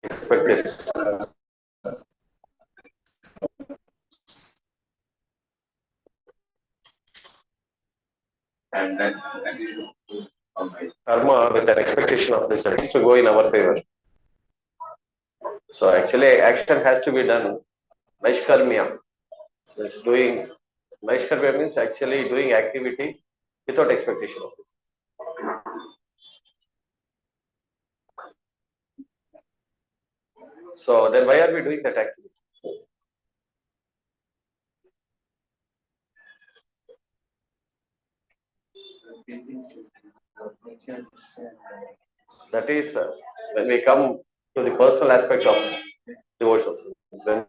expected. And that is karma with an expectation of results to go in our favor. So actually, action has to be done. Naishkarmya. So it's doing Naishkarmya means actually doing activity without expectation of results. So then why are we doing that activity? That is when we come to the personal aspect of devotion. When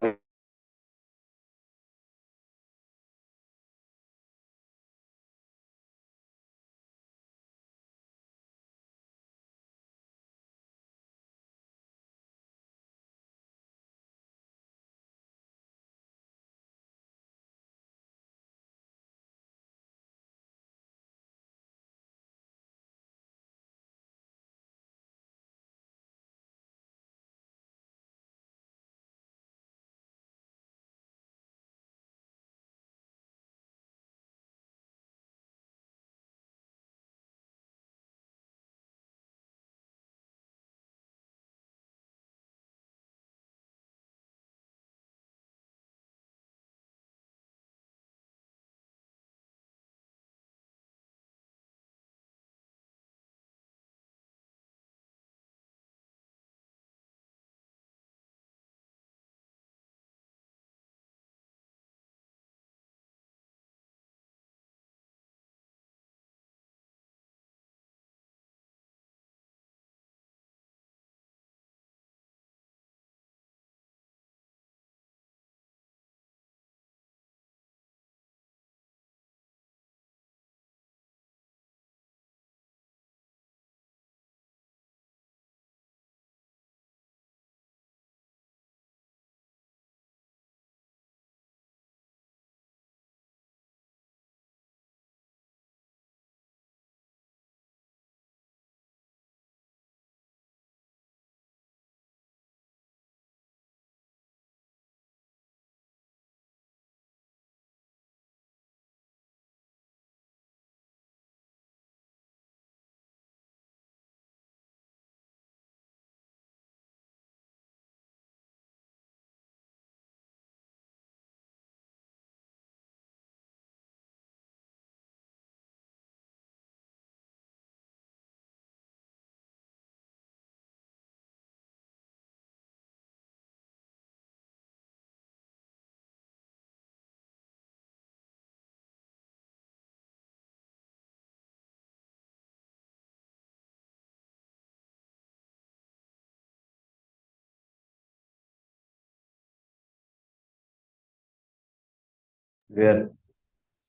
we are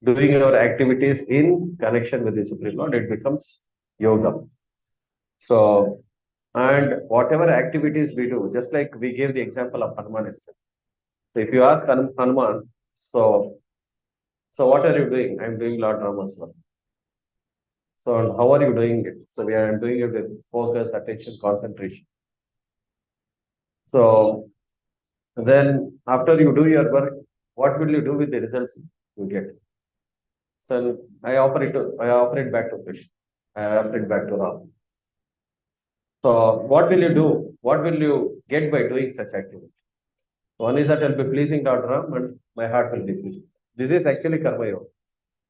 doing our activities in connection with the Supreme Lord, it becomes yoga. So, and whatever activities we do, just like we gave the example of Hanuman yesterday. So, if you ask Hanuman, so what are you doing? I'm doing Lord Rama's work. So, how are you doing it? So, we are doing it with focus, attention, concentration. So, then after you do your work, what will you do with the results you get? So, I offer it back to Krishna. I offer it back to Ram. So, what will you do? What will you get by doing such activity? One is that I'll be pleasing Lord Ram and my heart will be pleased. This is actually karma yoga,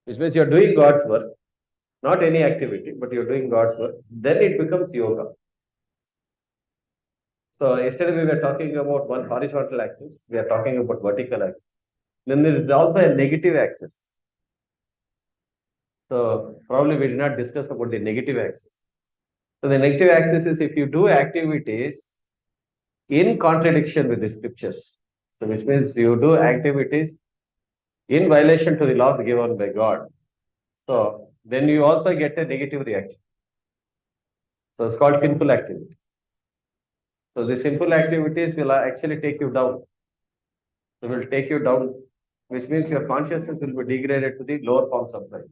which means you're doing God's work, not any activity, but you're doing God's work. Then it becomes yoga. So yesterday we were talking about one horizontal axis, we are talking about vertical axis. Then there is also a negative axis. So probably we did not discuss about the negative axis. So the negative axis is if you do activities in contradiction with the scriptures. So which means you do activities in violation to the laws given by God. So then you also get a negative reaction. So it's called sinful activity. So the sinful activities will actually take you down. So will take you down, which means your consciousness will be degraded to the lower forms of life.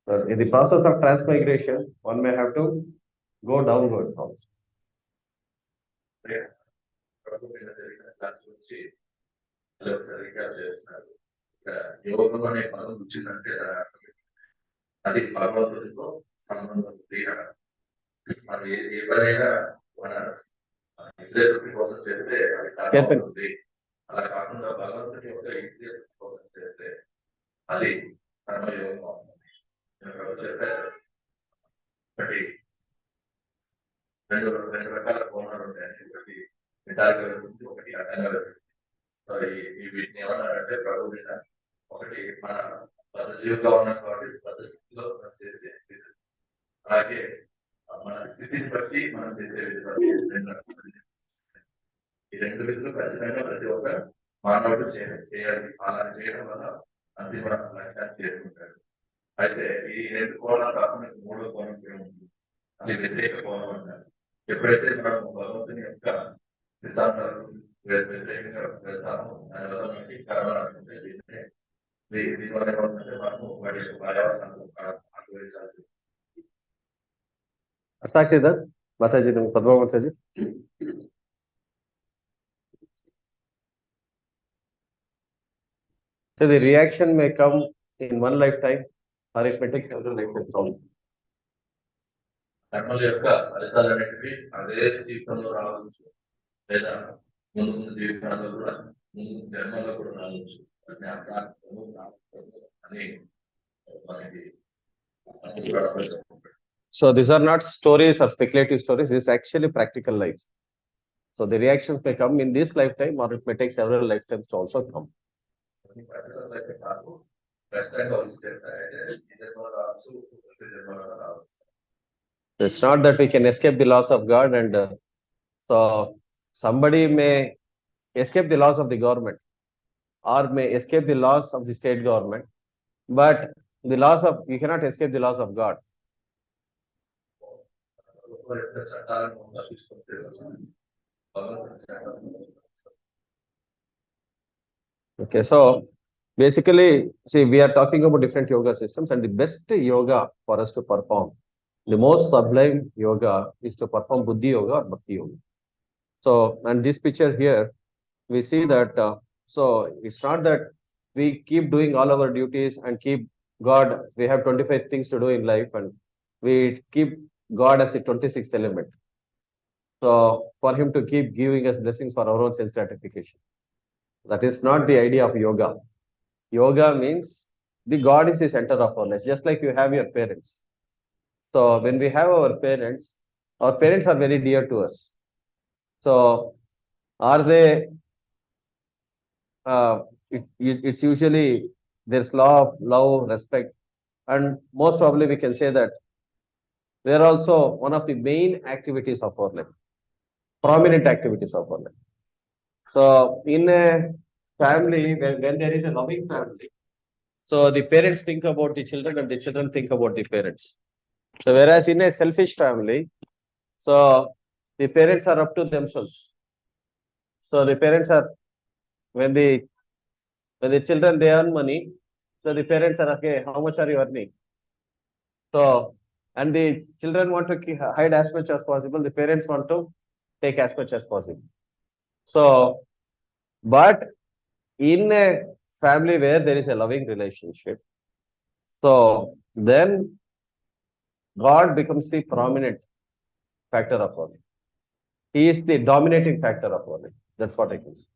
So in the process of transmigration, one may have to go downwards also. Class వచ్చి సరిగ్గా చేస్తున్నారు. యోగం అనే పదం వచ్చిందంటే అది భగవంతుడితో సంబంధం తీయడం. మనం ఎవరైనా మన ఇంద్రియ కోసం చేస్తే అది కర్మ అవుతుంది. అలా కాకుండా భగవంతుడి యొక్క ఇంద్రియ కోసం చేస్తే అది కర్మయోగం అవుతుంది. చెప్పారు ఒకటి రెండు రకాల కోణాలు ఉంటాయండి. ఒకటి నిటారుగా వెళ్తుంది, ఒకటి అడ్డంగా వెళ్తుంది. సో ఈ వీటిని ఏమన్నారంటే ప్రభు మీద ఒకటి మన జీవితంలో ఉన్నాం కాబట్టి స్థితిలో మనం చేసే అలాగే మన స్థితిని బట్టి మనం చేసే ఈ రెండు విధులు ఖచ్చితంగా ప్రతి ఒక్క మానవుడు చేయాలి. అలా చేయడం వల్ల అంతిమ లక్ష్యాన్ని చేరుకుంటాడు. అయితే ఈ రెండు కోణాలు కాకుండా మూడో కోణం ఉంటుంది, అది వ్యతిరేక కోణం అంటారు. ఎప్పుడైతే మనం భగవంతుని యొక్క సిద్ధాంతాలు వ్యతిరేకంగా వెళ్తామో దానివల్ల మనకి కర్మ అనుకుంటే దీనివల్ల ఏమవుతుందంటే మనము వాటి యొక్క పర్యావరణాలు అనుభవించాలి. అర్థాక్షిదా Mataji, Padma Mataji. So the reaction may come in one lifetime or it may take several lifetimes also. కర్మల యొక్క ఫలితాలు అనేవి అదే జీవితంలో రావచ్చు, లేదా ముందు ముందు జీవితాల్లో కూడా ముందు జన్మల్లో కూడా రావచ్చు అని మనకి. So these are not stories or speculative stories. This is actually practical life. So the reactions may come in this lifetime or it may take several lifetimes to also come. It's not that we can escape the laws of God, and so somebody may escape the laws of the government or may escape the laws of the state government, but the laws of, you cannot escape the laws of God. Okay, so basically, see, we are talking about different yoga systems, and the best yoga for us to perform, the most sublime yoga is to perform Buddhi Yoga or Bhakti Yoga. So, and this picture here, we see that, so it's not that we keep doing all our duties and keep God, we have 25 things to do in life and we keep God as the 26th element. So, for him to keep giving us blessings for our own sense gratification. That is not the idea of yoga. Yoga means the God is the center of our life, just like you have your parents. So when we have our parents are very dear to us. So are they, it's usually there's law of love, respect, and most probably we can say that they are also one of the main activities of our life, prominent activities of our life. So in a family, when there is a loving family, so the parents think about the children and the children think about the parents. So whereas in a selfish family, so the parents are up to themselves. So the parents are, when the children, they earn money, so the parents are asking, how much are you earning? So, and the children want to hide as much as possible. The parents want to take as much as possible. So, but in a family where there is a loving relationship, so then God becomes the prominent factor of our life. He is the dominating factor of our life. That's what I can say.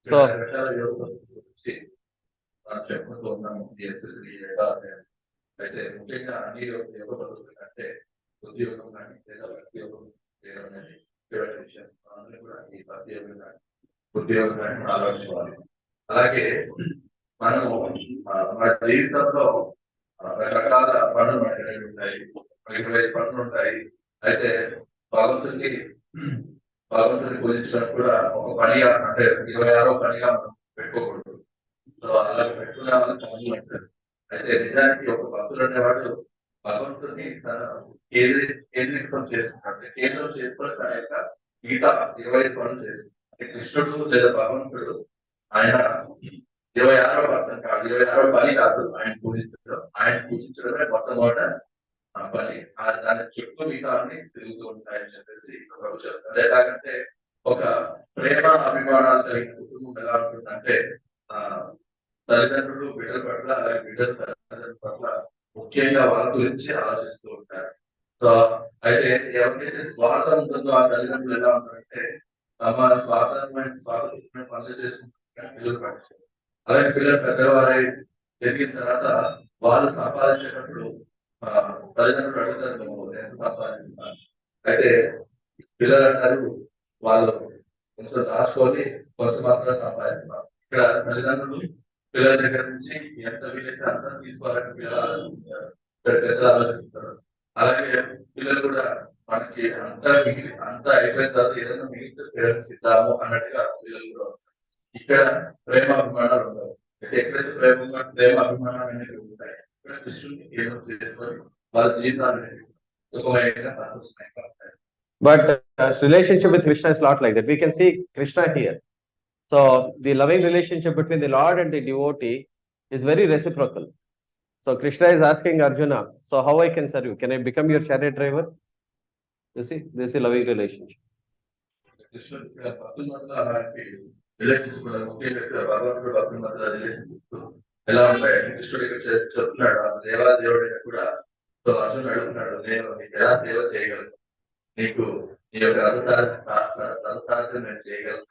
So, అయితే ముఖ్యంగా అన్ని యోగ పద్ధతుల కంటే ఉద్యోగం కానీ లేదా భక్తి యోగం చేయడం అనేది విషయం. అందరూ కూడా ఈ భక్తి యోగం కానీ ఉద్యోగం కానీ మనం ఆలోచించాలి. అలాగే మనము మన జీవితంలో రకరకాల పనులు మనకి ఉంటాయి, 25 పనులు ఉంటాయి. అయితే భగవంతుని పూజించడం కూడా ఒక పనిగా, అంటే 26వ పనిగా మనం పెట్టుకోకూడదు. సో అలా పెట్టుకునే వాళ్ళు పనులు అంటారు. అయితే నిజానికి ఒక భక్తులు అనేవాడు భగవంతుని తన కేంద్రీకృతం చేసుకుంటాడు. కేంద్రం చేసుకుని తన యొక్క గీత 25 పనులు చేసుకుంటాడు. కృష్ణుడు లేదా భగవంతుడు ఆయన 26వ పర్సన్ కాదు, 26వ పని కాదు ఆయన పూజించడమే మొట్టమొదట పని. దాని చుట్టూ మిగతా తిరుగుతూ ఉంటాయని చెప్పేసి చెప్తారు. ఎలాగంటే ఒక ప్రేమ అభిమానాలు కలిగిన కుటుంబం ఎలా ఉంటుందంటే తల్లిదండ్రులు బిడ్డల పట్ల అలాగే బిడ్డల తల్లిదండ్రుల పట్ల ముఖ్యంగా వాళ్ళ గురించి ఆలోచిస్తూ ఉంటారు. సో అయితే ఎవరికైతే స్వార్థం ఉంటుందో ఆ తల్లిదండ్రులు ఎలా ఉంటారంటే తమ స్వార్థమైన పనులు చేసుకుంటారు, పిల్లలు పట్టించారు. అలాగే పిల్లలు పెద్దవారై పెరిగిన తర్వాత వాళ్ళు సంపాదించేటప్పుడు తల్లిదండ్రులు అడుగుతారు, నువ్వు ఎంత సంపాదిస్తున్నారు. అయితే పిల్లలు అంటారు వాళ్ళు కొంచెం దాచుకొని కొంత మాత్రం సంపాదిస్తున్నారు. ఇక్కడ తల్లిదండ్రులు పిల్లల దగ్గర నుంచి ఎంత వీలైతే అంత తీసుకోవాలని పిల్లలు ఆలోచిస్తారు, పెద్దలు ఆలోచిస్తారు. అలాగే పిల్లలు కూడా మనకి అంతా అయిపోయిన తర్వాత ఏదైనా మిగిలితే పేరెంట్స్ ఇద్దాము అన్నట్టుగా పిల్లలు కూడా వస్తారు. ఇక్కడ ప్రేమ అభిమానాలు ఉండవు. అయితే ఎక్కడైతే ప్రేమ అభిమానాలు అనేవి ఉంటాయి, ఇక్కడ కృష్ణుని ఏదో చేసుకొని వాళ్ళ జీవితాన్ని సుఖమయంగా సంతోషంగా ఉంటాయి. But relationship with Krishna is not like that. We can see Krishna here. So the loving relationship between the Lord and the devotee is very reciprocal. So Krishna is asking Arjuna, so how I can serve you? Can I become your chariot driver? You see, this is a loving relationship. Relationship ముఖ్యంగా భగవంతుడు భక్తుల మధ్య relationship ఎలా ఉంటాయి? కృష్ణుడు చెప్తున్నాడు, దేవా దేవుడైనా కూడా అర్జునుడు అడుగుతున్నాడు, నేను నీకు ఎలా సేవ చేయగలను, నీకు నీ యొక్క రథసారథ్యం నేను చేయగలను.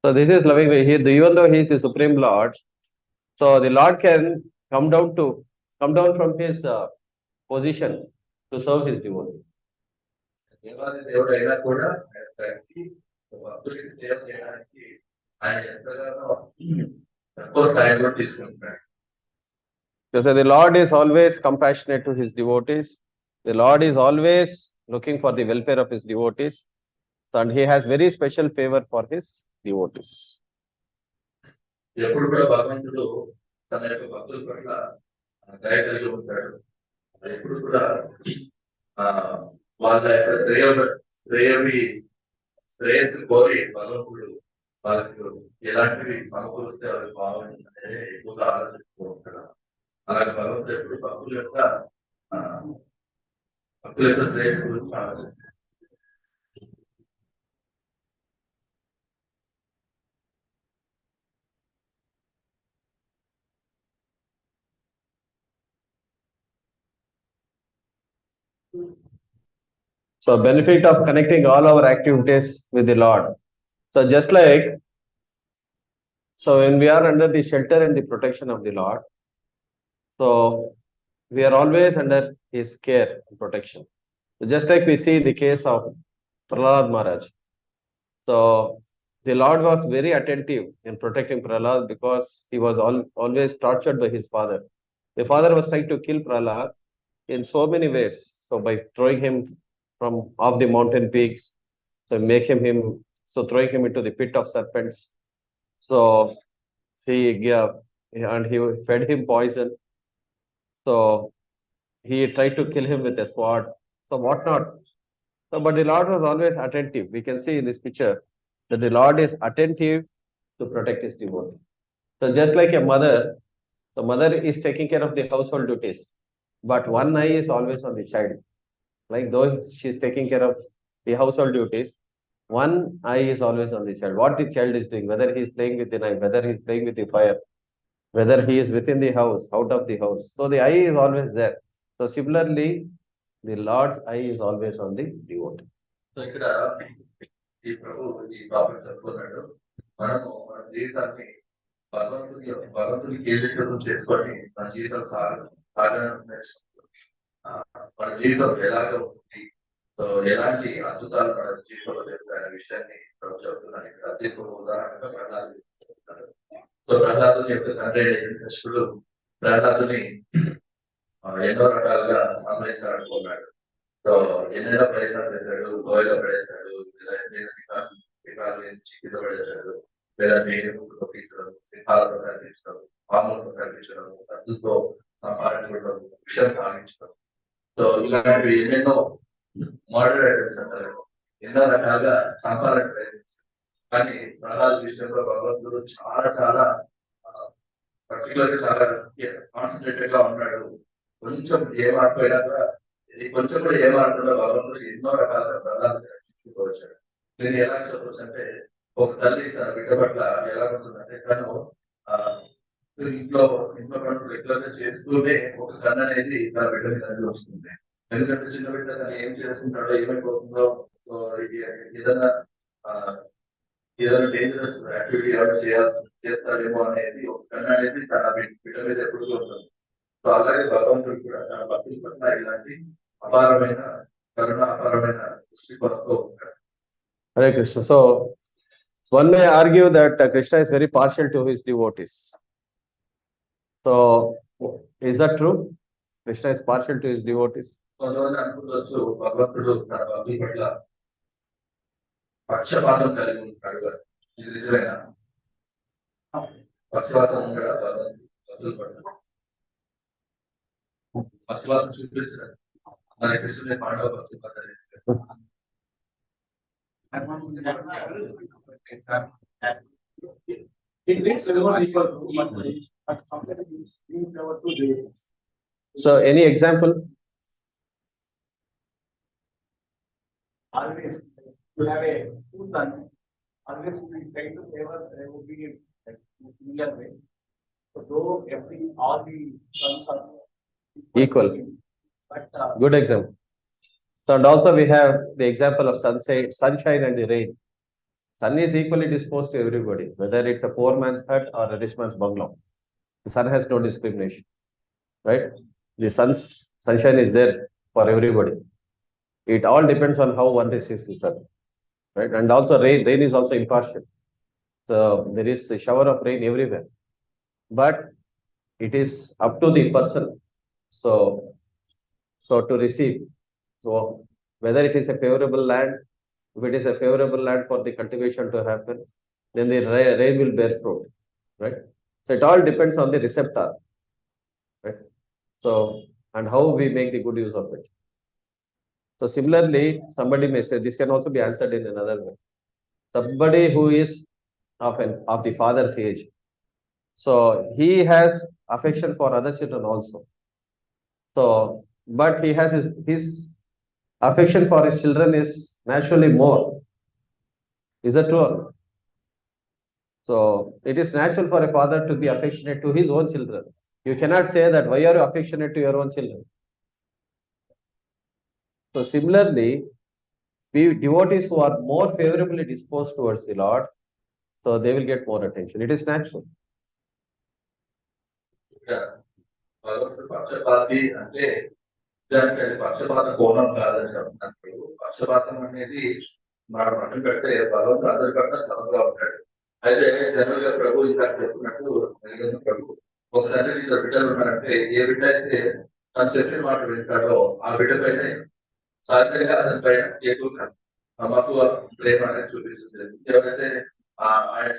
So this is loving. Even though he is the supreme Lord, so the Lord can come down from his position to serve his devotee. దేవాది దేవుడు అయినా కూడా భక్తుడికి సేవ చేయడానికి ఆయన ఎంతగానో తక్కువ స్థాయిలో తీసుకుంటున్నాడు. So the Lord is always compassionate to his devotees. The Lord is always looking for the welfare of his devotees, and he has very special favor for his devotees. ఎప్పుడు కూడా భగవంతుడు తన యొక్క భక్తుల పట్ల దయ కలిగి ఉంటాడు. ఎప్పుడు కూడా వాళ్ళ యొక్క శ్రేయస్సు కోరి భగవంతుడు వాళ్ళకు ఎలాంటివి సమకూరిస్తే వాళ్ళకి బాగుంటుంది అనేది ఎక్కువగా ఆలోచిస్తూ ఉంటాడు. అలాగే భగవంతుడు ఎప్పుడు భక్తుల యొక్క శ్రేయస్సు గురించి ఆలోచిస్తారు. So benefit of connecting all our activities with the Lord. So just like, so when we are under the shelter and the protection of the Lord, so we are always under his care and protection. So just like we see the case of Prahlad Maharaj. So the Lord was very attentive in protecting Prahlad because he was always tortured by his father. The father was trying to kill Prahlad in so many ways. So by throwing him from off the mountain peaks, so throwing him into the pit of serpents. So and he fed him poison. So he tried to kill him with a sword. So whatnot. So, but the Lord was always attentive. We can see in this picture that the Lord is attentive to protect his devotee. So just like a mother, the mother is taking care of the household duties, but one eye is always on the child. Like though she is taking care of the household duties, one eye is always on the child. What the child is doing, whether he is playing with the knife, whether he is playing with the fire, whether he is within the house, out of the house. So the eye is always there. So similarly, the Lord's eye is always on the devotee. So ఇక్కడ ఈ ప్రభు ఈ topic చెప్పుకున్నాడు, మనము మన జీవితాన్ని భగవంతుని కేంద్రీకృతం చేసుకొని మన జీవితం మన జీవితం ఎలాగ ఉంది, సో ఎలాంటి అద్భుతాలు మన జీవితంలో జరుగుతాయనే విషయాన్ని ప్రభు చెప్తున్నాను. ఇక్కడ అత్యంత ఉదాహరణగా ప్రహ్లాదు చెప్తున్నారు. సో ప్రహ్లాదుని యొక్క తండ్రి కృష్ణుడు ప్రహ్లాదుని ఎన్నో రకాలుగా సంహరించాలనుకున్నాడు. సో ఎన్నెన్నో ప్రయత్నాలు చేశాడు, గోయలో పడేశాడు, శిఖాలు కింద పడేశాడు, లేదా నేను పంపించడం, సింహాలతో కనిపించడం, పాములతో కనిపించడం, కత్తులతో సంపాదించడం, విషయం సాగించడం. సో ఇలాంటివి ఎన్నెన్నో మర్డర్ ఐటమ్స్ అంటారు, ఎన్నో రకాలుగా సంపాదన ప్రయత్నించారు. కానీ ప్రహ్లాద విషయంలో భగవంతుడు చాలా పర్టికులర్ గా చాలా కాన్సన్ట్రేటెడ్ గా ఉన్నాడు. కొంచెం ఏ మార్పు అయినా కూడా కొంచెం కూడా ఏమాడుతుందో భగవంతుడు ఎన్నో రకాల ప్రధానంగా రక్షించుకోవచ్చాడు. నేను ఎలా చెప్పవచ్చు అంటే, ఒక తల్లి తన బిడ్డ పట్ల ఎలా ఉంటుందంటే, తను ఆ ఇంట్లో ఇంట్లో పనులు రెగ్యులర్ గా చేస్తూనే ఒక కన్ను అనేది తన బిడ్డ మీద అనేది వస్తుంది. ఎందుకంటే చిన్న బిడ్డ తను ఏం చేసుకుంటాడో ఏమైపోతుందో, సో ఏదైనా ఏదైనా డేంజరస్ యాక్టివిటీ ఏమైనా చేస్తాడేమో అనేది ఒక కన్ను అనేది తన బిడ్డ మీద ఎప్పుడు ఉంటుంది. సో అలాగే భగవంతుడు కూడా తన భక్తుల పట్ల ఇలాంటి అపారమైన కరుణ, అపారమైన దృష్టికోణంతో ఉంటాడు. Hare Krishna. So one may argue that Krishna is very partial to his devotees. So is that true? Krishna is partial to his devotees. కొంతమంది అనుకోవచ్చు భగవంతుడు తన భక్తుల పట్ల పక్షపాతం కలిగి ఉంటాడు. ఇది నిజమేనా? పక్షపాతం ఉండడా భక్తుల పట్ల? పక్షపాతం చూపించారు మన కృష్ణుని పాండవ పక్షపాతం. So any example? Always you have a two sons. Always we try to favor obedience like in a similar way. So though all the sons are Equal. but Good example. So and also we have the example of sunshine and the rain. Sun is equally disposed to everybody, whether it's a poor man's hut or a rich man's bungalow. The sun has no discrimination, right? The sunshine is there for everybody. It all depends on how one receives the sun, right? And also rain is also impartial. So there is a shower of rain everywhere, but it is up to the person. So to receive. So whether it is a favorable land, if it is a favorable land for the cultivation to happen, then the rain will bear fruit, right? So it all depends on the receptor, right? So, and how we make the good use of it. So similarly, somebody may say, this can also be answered in another way. Somebody who is of the father's age, so he has affection for other children also. So, but he has his affection for his children is naturally more. Is that true? So it is natural for a father to be affectionate to his own children. You cannot say that why are you affectionate to your own children? So similarly, devotees who are more favorably disposed towards the Lord, so they will get more attention. It is natural. భగవంతుడు పక్షపాతి అంటే దానికి అది పక్షపాత కోణం కాదని చెప్తున్నప్పుడు, పక్షపాతం అనేది మనం పక్కన పెడితే భగవంతుడు అందరి పట్ల సమగా ఉంటాడు. అయితే జనరల్ గా ప్రభు ఇంకా చెప్తున్నట్టు ప్రభు ఒక తండ్రి ఇద్దరు బిడ్డలు ఉన్నారంటే, ఏ బిడ్డ అయితే తను చెప్పిన మాట వింటాడో ఆ బిడ్డపైనే సహజంగా అతనిపైన ఎక్కువ మక్కువ ప్రేమ అనేది చూపిస్తుంది. ఎవరైతే ఆయన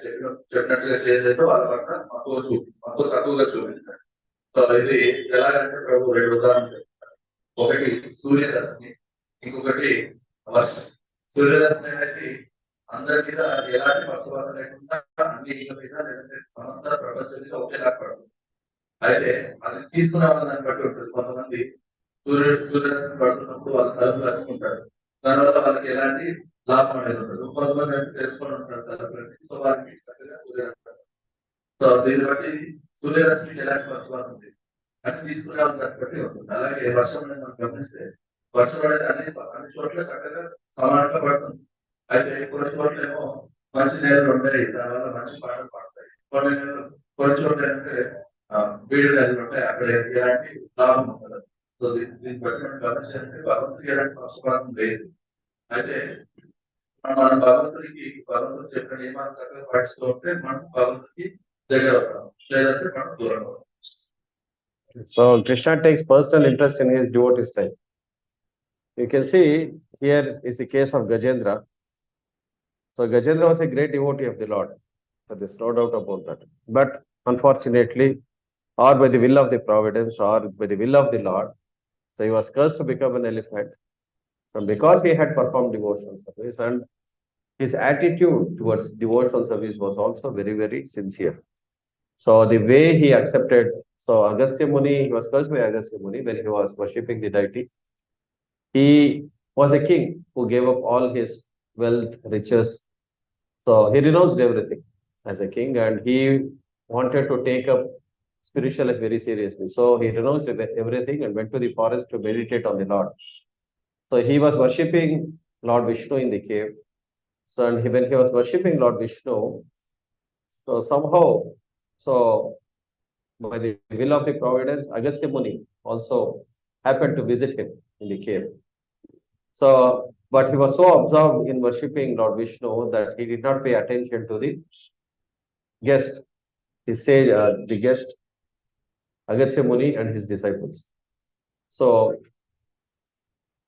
చెప్పినట్టుగా చేయలేదో వాళ్ళ పట్ల మక్కువ తక్కువగా చూపిస్తాడు. సో ఇది ఎలాగంటే ప్రభు రెండు ఉదాహరణలు చెప్తారు. ఒకటి సూర్యరశ్మి, ఇంకొకటి వర్షం. సూర్యరశ్మి అనేది అందరి మీద ఎలాంటి పక్షపాతం లేకుండా అన్ని ఇళ్ళ మీద లేదంటే సమస్త ప్రపంచం మీద ఒకేలా పడుతుంది. అయితే అది తీసుకునే దాన్ని బట్టి ఉంటుంది. కొంతమంది సూర్యరశ్మి పడుతున్నప్పుడు వాళ్ళు తలుపులు రాసుకుంటారు, దానివల్ల వాళ్ళకి ఎలాంటి లాభం అనేది ఉండదు. కొంతమంది తెలుసుకొని ఉంటారు తలుపులని, సో వారికి చక్కగా సూర్యరశ్మి. సో దీన్ని బట్టి సూర్యరశ్మికి ఎలాంటి పక్షపాతం ఉంది అని తీసుకునే దాన్ని బట్టి ఉంటుంది. అలాగే వర్షం అనేది మనం గమనిస్తే వర్షం అనేది అన్ని చోట్ల చక్కగా సమానంగా పడుతుంది. అయితే కొన్ని చోట్ల ఏమో మంచి నేలలు ఉంటాయి, దానివల్ల మంచి పంటలు పడతాయి. కొన్ని చోట్ల ఏంటంటే బీడు నేలలు ఉంటాయి, అక్కడ ఎలాంటి లాభం ఉండదు. సో దీన్ని బట్టి మనం గమనించాలంటే భగవంతుడికి ఎలాంటి పక్షపాతం లేదు. అయితే మనం భగవంతుడు చెప్పిన నియమాలు చక్కగా పాటిస్తూ ఉంటే మనం భగవంతుడికి దగ్గర అవుతాం, లేదంటే మనం దూరం అవుతాం. So Krishna takes personal interest in his devotees' life. You can see here is the case of Gajendra. So Gajendra was a great devotee of the Lord. So there's no doubt about that. But unfortunately, or by the will of the providence, or by the will of the Lord, so he was cursed to become an elephant. So because he had performed devotional service, and his attitude towards devotional service was also very, very sincere. So the way he accepted, so Agastya Muni, he was cursed by Agastya Muni when he was worshipping the deity. He was a king who gave up all his wealth, riches. So he renounced everything as a king, and he wanted to take up spiritual life very seriously. So he renounced everything and went to the forest to meditate on the Lord. So he was worshipping Lord Vishnu in the cave. So and when he was worshipping Lord Vishnu, so somehow, so by the will of the providence, Agastya Muni also happened to visit him in the cave. So, but he was so absorbed in worshipping Lord Vishnu that he did not pay attention to the guest. He said, the guest Agastya Muni and his disciples. So,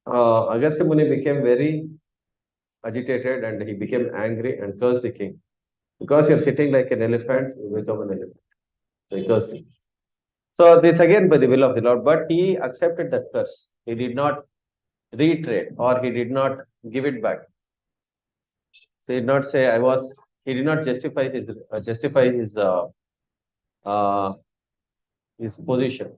Agastya Muni became very agitated and he became angry and cursed the king. Because you're sitting like an elephant, you become an elephant. So he cursed him. So this again by the will of the Lord, but he accepted that curse. He did not reiterate or he did not give it back. So he did not say I was. He did not justify uh, his position.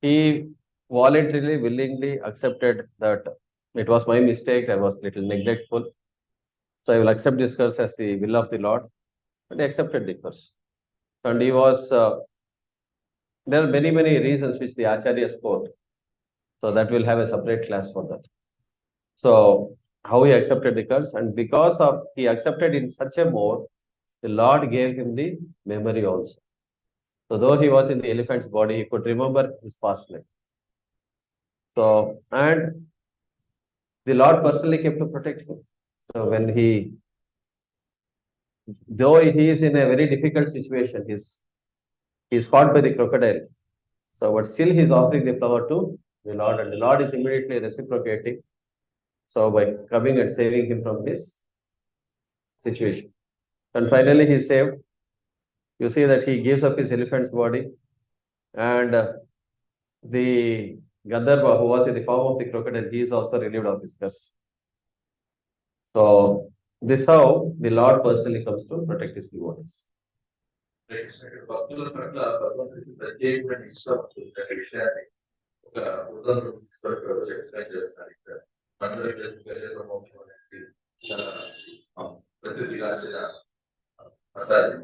He voluntarily, willingly accepted that it was my mistake. I was little neglectful. So I will accept this curse as the will of the Lord. And he accepted the curse. And he was. There are many reasons which the Acharyas quote. So that will have a separate class for that. So how he accepted the curse, and because of he accepted in such a mode, the Lord gave him the memory also. So though he was in the elephant's body, he could remember his past life. So and the Lord personally came to protect him. So when though he is in a very difficult situation, he's caught by the crocodile. So but still he's offering the flower to the Lord, and the Lord is immediately reciprocating. So by coming and saving him from his situation. And finally he saved. You see that he gives up his elephant's body, and the Gandharva, who was in the form of the crocodile, he is also relieved of his curse. So this how the Lord personally comes to protect his devotees. భక్తుల పట్ల భగవంతుడికి ప్రత్యేకమైన ఇష్టం అనే విషయాన్ని ఒక ఉదాహరణ తీసుకొని ఎక్స్ప్లెయిన్ చేస్తారు ఇక్కడ మనలో మోక్షం అనేది చాలా ప్రసిద్ధిగాంచిన పదాలు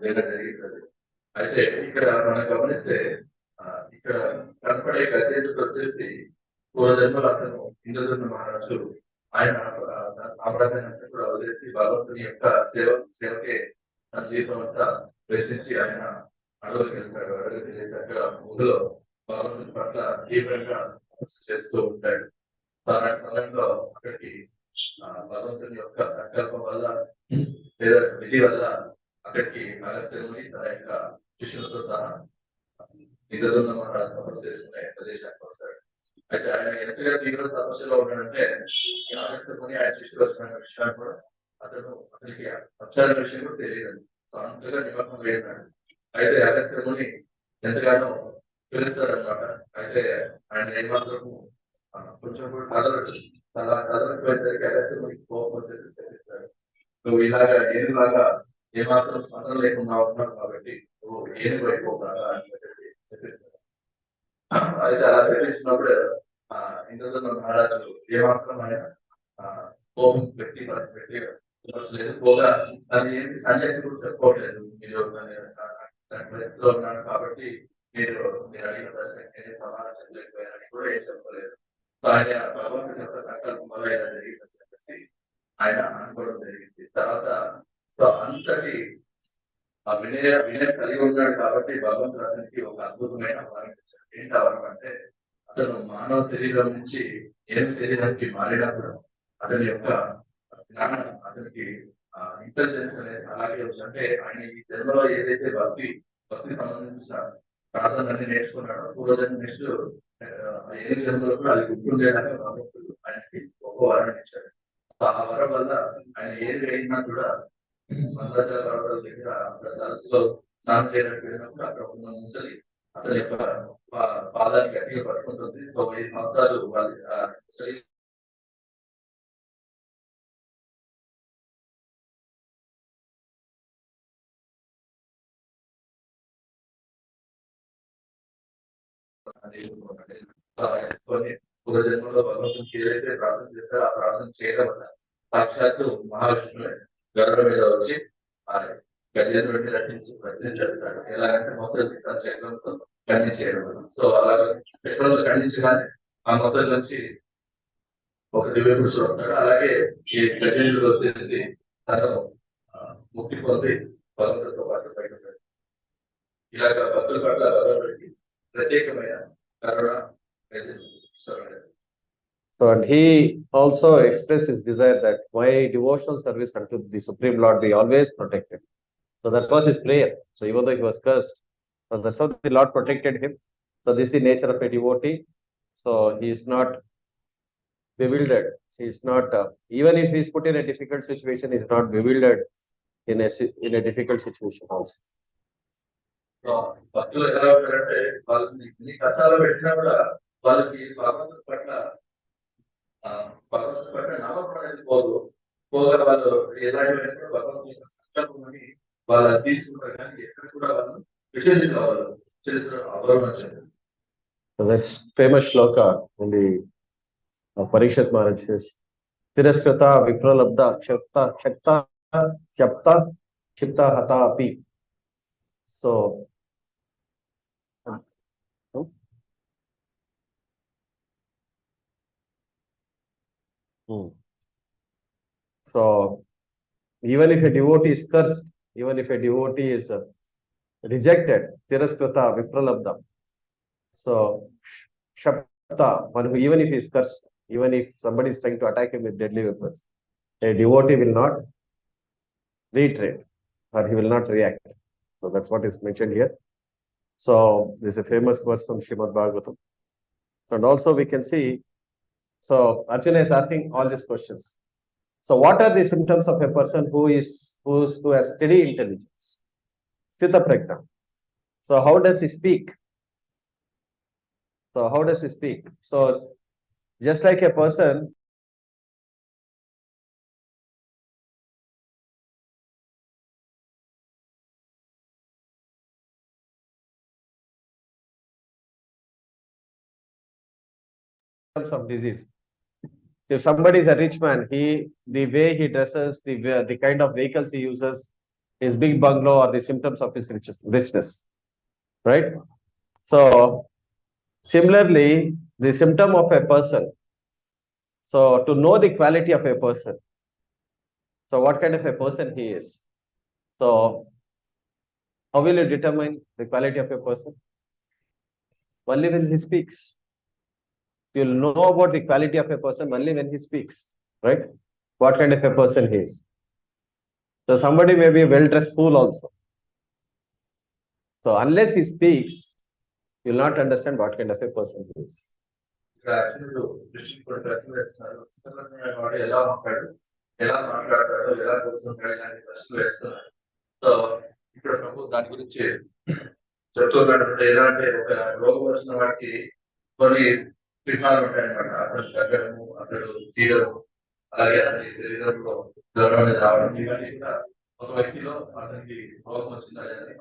జరిగింది. అయితే ఇక్కడ మనం గమనిస్తే ఇక్కడ కనపడే గజేంద్రుడు వచ్చేసి పూర్వజన్మలు అతను ఇంద్రజన్మ మహారాజు ఆయన సామ్రాజ్యాన్ని కూడా వదిలేసి భగవంతుని యొక్క సేవకే తన జీవితం అంతా ప్రశ్నించి ఆయన అడవులకు వెళ్తాడు. అడవులకు వెళ్ళేసాక ఊళ్ళో భగవంతుని పట్ల తీవ్రంగా చేస్తూ ఉంటాడు. అలాంటి సమయంలో అక్కడికి భగవంతుని యొక్క సంకల్పం వల్ల లేదా విధి వల్ల అక్కడికి అగస్త్యుని తన యొక్క శిష్యులతో సహా ఇంద్రజన్మ మహారాజు తపస్సు చేసుకునే ప్రదేశానికి వస్తాడు. అయితే ఆయన ఎంతగా తీవ్ర తపస్సులో ఉన్నాడంటే అగస్త్యుని ఆయన శిష్యులు వచ్చిన విషయాన్ని కూడా అతనికి అక్షరాల విషయం కూడా తెలియదు. సో అంతగా నిమగ్నం అయ్యాడు. అయితే అగస్త్యుని ఎంతగానో పిలుస్తాడు అనమాట. అయితే ఆయన ఏమాత్రము కొంచెం కూడా కదలకపోయేసరికి అగస్త్యునికి కోపం వచ్చేసి తెలుస్తాడు. నువ్వు ఇలాగా ఏనులాగా ఏమాత్రం స్పందన లేకుండా ఉన్నావు కాబట్టి నువ్వు ఏనుగు అయిపోతాడా అని చెప్పేస్తాడు. అయితే అలా చెప్పేసినప్పుడు ఇంద్రజన్మ మహారాజు ఏమాత్రం ఆయన కోపం పెట్టి లేదు పోగా అది ఏంటి సందేశం కూడా చెప్పుకోవట్లేదు. మీరు దాని పరిస్థితిలో ఉన్నాడు కాబట్టి మీరు అడిగిన ప్రశ్న సమాధానం చెప్పలేకపోయారని కూడా ఏం చెప్పలేదు. సో ఆయన భగవంతుని యొక్క సంకల్పం వల్ల ఇలా జరిగిందని చెప్పేసి ఆయన అనుకోవడం జరిగింది. తర్వాత సో అంతటి ఆ వినయం కలిగి ఉన్నాడు కాబట్టి భగవంతుడు అతనికి ఒక అద్భుతమైన వరం ఇచ్చాడు. ఏంటి ఆ వరం అంటే అతను మానవ శరీరం నుంచి ఏం శరీరానికి మారినప్పుడు అతని యొక్క జ్ఞానం అతనికి ఇంటెలిజెన్స్ అనేది అలాగే వచ్చు. అంటే ఆయన ఈ జన్మలో ఏదైతే భక్తి సంబంధించిన ప్రార్థనలన్నీ నేర్చుకున్నాడో పూర్వజన్మ నెక్స్ట్ 8 జన్మలో కూడా అది గుర్తుండేలాగా భగవంతుడు ఆయనకి గొప్ప వరాన్ని ఇచ్చాడు. ఆ వరం వల్ల ఆయన ఏది అయినా కూడా మందాచార పర్వతాల దగ్గర సరస్సులో స్నానం చేయడానికి వెళ్ళినప్పుడు అక్కడ ఉన్న ముసలి అతని యొక్క పాదాన్ని గట్టిగా పట్టుకుంటుంది. సో 5 సంవత్సరాలు ముసలి ఒక జన్మలో భగవంతునికి ఏదైతే ప్రార్థన చేస్తారో ఆ ప్రార్థన చేయడం వల్ల సాక్షాత్తు మహావిష్ణువే గరుడ మీద వచ్చి ఆ గజేంద్రుడిని రక్షించగలుగుతాడు. ఎలాగంటే మొసలి తన చక్రంతో ఖండించేయడం వల్ల. సో అలా చక్రంలో ఖండించగానే ఆ మొసలి నుంచి ఒక దివ్య పురుషుడు వస్తాడు. అలాగే ఈ గజేంద్రుడు వచ్చేసి తను ముక్తి పొంది భగవంతుడితో పాటు బయటపడాడు. ఇలాగ భక్తుల పట్ల భగవంతుడికి ప్రత్యేకమైన కరుణ. So, and he also expressed his desire that my devotional service unto the Supreme Lord be always protected. So that was his prayer. So even though he was cursed, so that's how the Lord protected him. So this is the nature of a devotee. So he is not bewildered. He is not, even if he is put in a difficult situation, he is not bewildered in a difficult situation also. భక్తులు ఎలా ఉంటారంటే వాళ్ళని ఎన్ని కష్టాలు పెట్టినా కూడా వాళ్ళకి భగవంతుడి పట్ల నమ్మకం అనేది పోగా వాళ్ళు ఎలాంటి భగవంతుని యొక్క సంకల్పమని వాళ్ళు తీసుకుంటారు. కానీ ఎక్కడ కూడా వాళ్ళు విచలితులు అవ్వరు, విచలితులు అవ్వరు. So that's famous shloka in the Parikshit Maharaj says, Tiraskrita vipralabdha kshapta kshipta hata api. So so even if a devotee is cursed, even if a devotee is rejected, Tiraskrita vipralabdha. So Shapta, even if he is cursed, even if somebody is trying to attack him with deadly weapons, a devotee will not retreat or he will not react. So that's what is mentioned here. So this is a famous verse from Srimad Bhagavatam. And also we can see, so Arjuna is asking all these questions. So what are the symptoms of a person who has steady intelligence? Sthita prajna. So how does he speak? So how does he speak? So just like a person of disease. So if somebody is a rich man, the way he dresses, the kind of vehicles he uses, his big bungalow are the symptoms of his richness, right? So similarly, the symptom of a person. So to know the quality of a person, so what kind of a person he is. So how will you determine the quality of a person? Only when he speaks. You'll know about the quality of a person only when he speaks, right? What kind of a person he is. So somebody may be a well-dressed fool also. So unless he speaks, you'll not understand what kind of a person he is. So ఇక్కడ ప్రభు దాని గురించి చెప్తున్నాడు. ఎలా అంటే ఒక రోగం వచ్చిన వాడికి కొన్ని చిహ్నాలు ఉంటాయన్నమాట. అతను తగ్గడము, అతడు తీయడము, అలాగే అతని శరీరంలో జ్వరం అనేది రావడం, ఇవన్నీ కూడా ఒక వ్యక్తిలో అతనికి రోగం వచ్చిందా లేదా.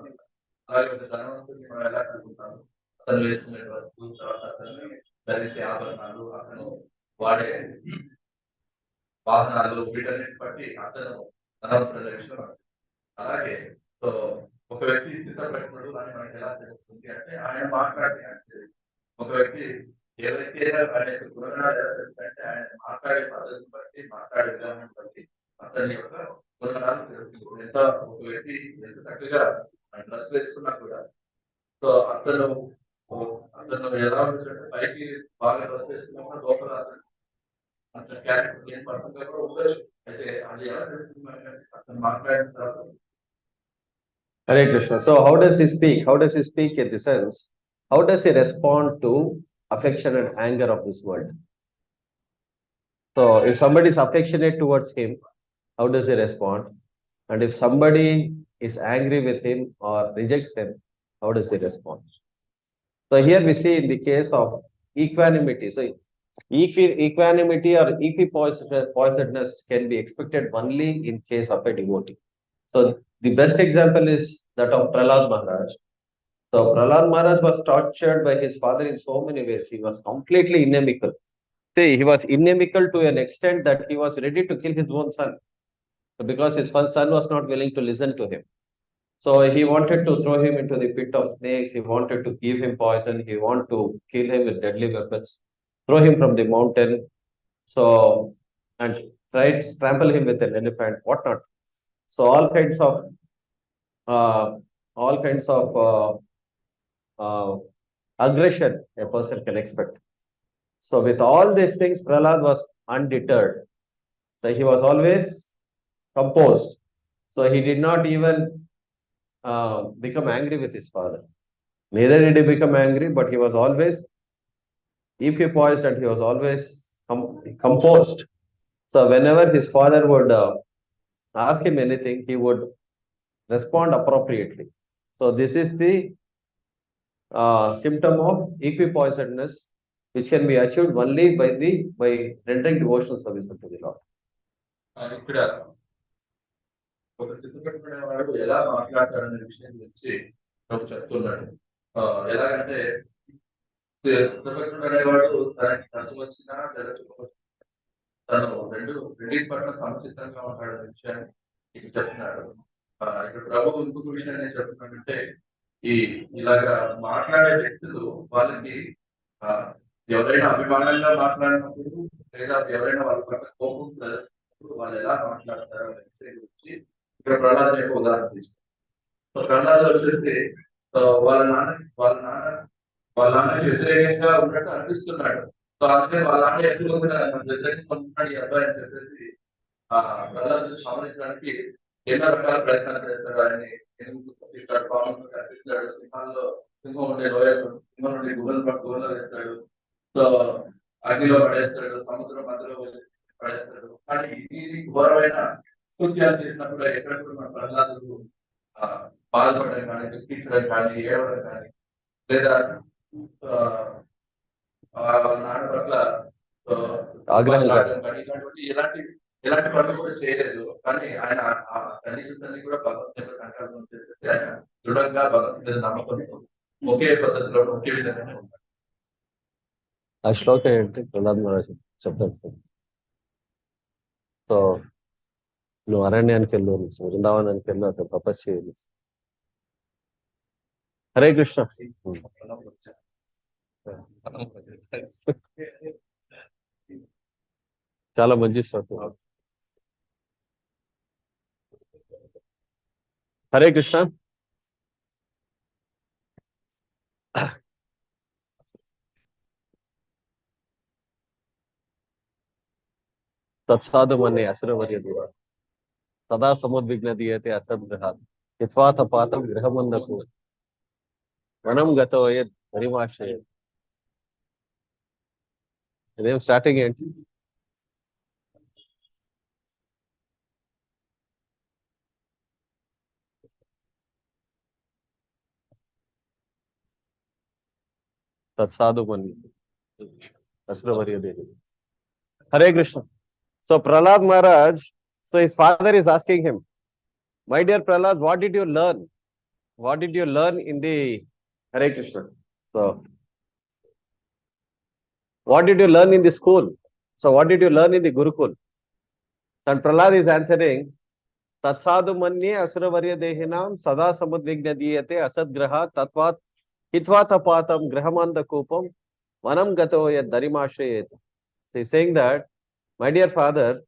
అలాగే ఒక ధనవంతుడిని మనం ఎలా కలుగుతాము, అతను వేసుకునే వస్తువు, తర్వాత అతను ధరించే ఆభరణాలు, అతను వాడే వాహనాలు, వీటన్నిటి బట్టి అతను ధనవంతుడు విషయం. అలాగే సో ఒక వ్యక్తి స్థిత పెట్టినప్పుడు అని మనకి ఎలా తెలుస్తుంది అంటే ఆయన మాట్లాడే ఒక వ్యక్తి ఏదైతే ఆయన యొక్క గుణగణాలు ఎలా తెలుస్తాయంటే ఆయన మాట్లాడే పద్ధతిని బట్టి, మాట్లాడే విధానం బట్టి అతని యొక్క గుణగణాలు తెలుస్తుంది. ఎంత ఒక వ్యక్తి ఎంత చక్కగా డ్రెస్ వేసుకున్నా కూడా సో అతను ఎలా ఉంటుందంటే పైకి బాగా డ్రెస్ వేసుకున్నా లోపల అంత క్యారెక్టర్ లేని పర్సన్ గా కూడా ఉండొచ్చు. అయితే అది ఎలా తెలుస్తుంది అతను మాట్లాడిన తర్వాత. Hare Krishna. So how does he speak? How does he speak in the sense? How does he respond to affection and anger of this world? So if somebody is affectionate towards him, how does he respond? And if somebody is angry with him or rejects him, how does he respond? So here we see in the case of equanimity. So equanimity or equipoisedness can be expected only in case of a devotee. So the best example is that of Prahlad Maharaj. So Prahlad Maharaj was tortured by his father in so many ways. He was completely inimical. See, he was inimical to an extent that he was ready to kill his own son because his first son was not willing to listen to him. So he wanted to throw him into the pit of snakes. He wanted to give him poison. He wanted to kill him with deadly weapons, throw him from the mountain. So, and try to trample him with an elephant, whatnot. So uh, all kinds of aggression a person can expect. So with all these things, Prahlad was undeterred. So he was always composed. So he did not even become angry with his father. Neither did he become angry, but he was always equipoised and he was always composed. So whenever his father would ask him anything, he would respond appropriately. So this is the symptom of equipoisedness, which can be achieved only by rendering devotional service unto the Lord. ఇక్కడ ఒక సిద్ధపెట్టుకునే వాడు ఎలా మాట్లాడతాడనే విషయం గురించి నాకు చెప్తున్నాడు. ఎలాగంటే సిద్ధపెట్టుకునే వాడు తనకి కష్టం వచ్చినా లేదా సుఖం వచ్చినా తను రెండింటి పట్ల సమచిత్తంగా ఉంటాడనే విషయాన్ని ఇక్కడ చెప్తున్నాడు. ఇక్కడ ప్రభు ఇంకొక విషయాన్ని నేను చెప్తున్నానంటే ఇలాగా మాట్లాడే వ్యక్తులు వాళ్ళకి ఎవరైనా అభిమానంగా మాట్లాడినప్పుడు లేదా ఎవరైనా వాళ్ళ పట్ల కోపం వాళ్ళు ఎలా మాట్లాడతారో అనే విషయం గురించి ఇక్కడ ప్రహ్లాద్ యొక్క ఉదాహరణ తీసుకుంటారు. సో ప్రహ్లాద్ వచ్చేసి వాళ్ళ నాన్నకి వ్యతిరేకంగా ఉన్నట్టు అనిపిస్తున్నాడు. సో అందుకే వాళ్ళ నాన్న ఎక్కువ వ్యతిరేకంగా ఉంటున్నాడు ఈ అబ్బాయి అని చెప్పేసి ప్రహ్లాద్ సంహరించడానికి ఎన్నో రకాల ప్రయత్నాలు చేస్తాడు. ఆయన్ని కనిపిస్తాడు, పాములు కనిపిస్తాడు, సింహం ఉండే లోయలు, సింహం నుండి గుహలో వేస్తాడు, సో అగ్నిలో పడేస్తాడు, సముద్రం మధ్యలో పడేస్తాడు. కానీ ఇది ఘోరమైన కృత్యాలు చేసినప్పుడు ఎక్కడ కూడా మన ప్రహ్లాదుడు బాధపడడం కానీ, దుఃఖించడం కానీ, ఏడవడం కానీ, లేదా వాళ్ళ నాన్న పట్ల కానీ ఇలాంటి పనులు కూడా చేయలేదు. కానీ ఆయన కనీసం కూడా భగవంతుని కంట్రోల్ చేస్తే ఆయన దృఢంగా భగవంతుని నమ్మకంతో ఒకే పద్ధతిలో ఒకే విధంగానే ఉంటాడు. ఆ శ్లోకం ఏంటి? ప్రహ్లాద్ మహారాజ్ చెప్తాను. సో నువ్వు అరణ్యానికి వెళ్ళు, బృందావనానికి వెళ్ళు, అక్కడ తపస్సు చేయాలి. హరే కృష్ణ. చాలా మంచి శ్లోకం. హరే కృష్ణ. తత్సాధుమన్నే అసురవర్య సదా సముద్విగ్న దీయతే అసద్గ్రహాత్ యథ్వాత పాతం గృహమందకు వనం గతోయ హరిమాశ్రయ. ఇదేం స్టార్టింగ్ ఏంటి? తత్సాధుమన్య అసురవర్య దేవి. Hare Krishna. So Prahlad Maharaj, so his father is asking him, my dear Prahlad, what did you learn? What did you learn in the Hare Krishna? So what did you learn in the school? So what did you learn in the Gurukul? And Prahlad is answering, Tatsadhu manye asuravarya dehinam sada samudvigna diyate asadgraha tatvat hitvatapatam grahamanda kupam vanam gato yad darimashayet. So he's saying that, my dear father,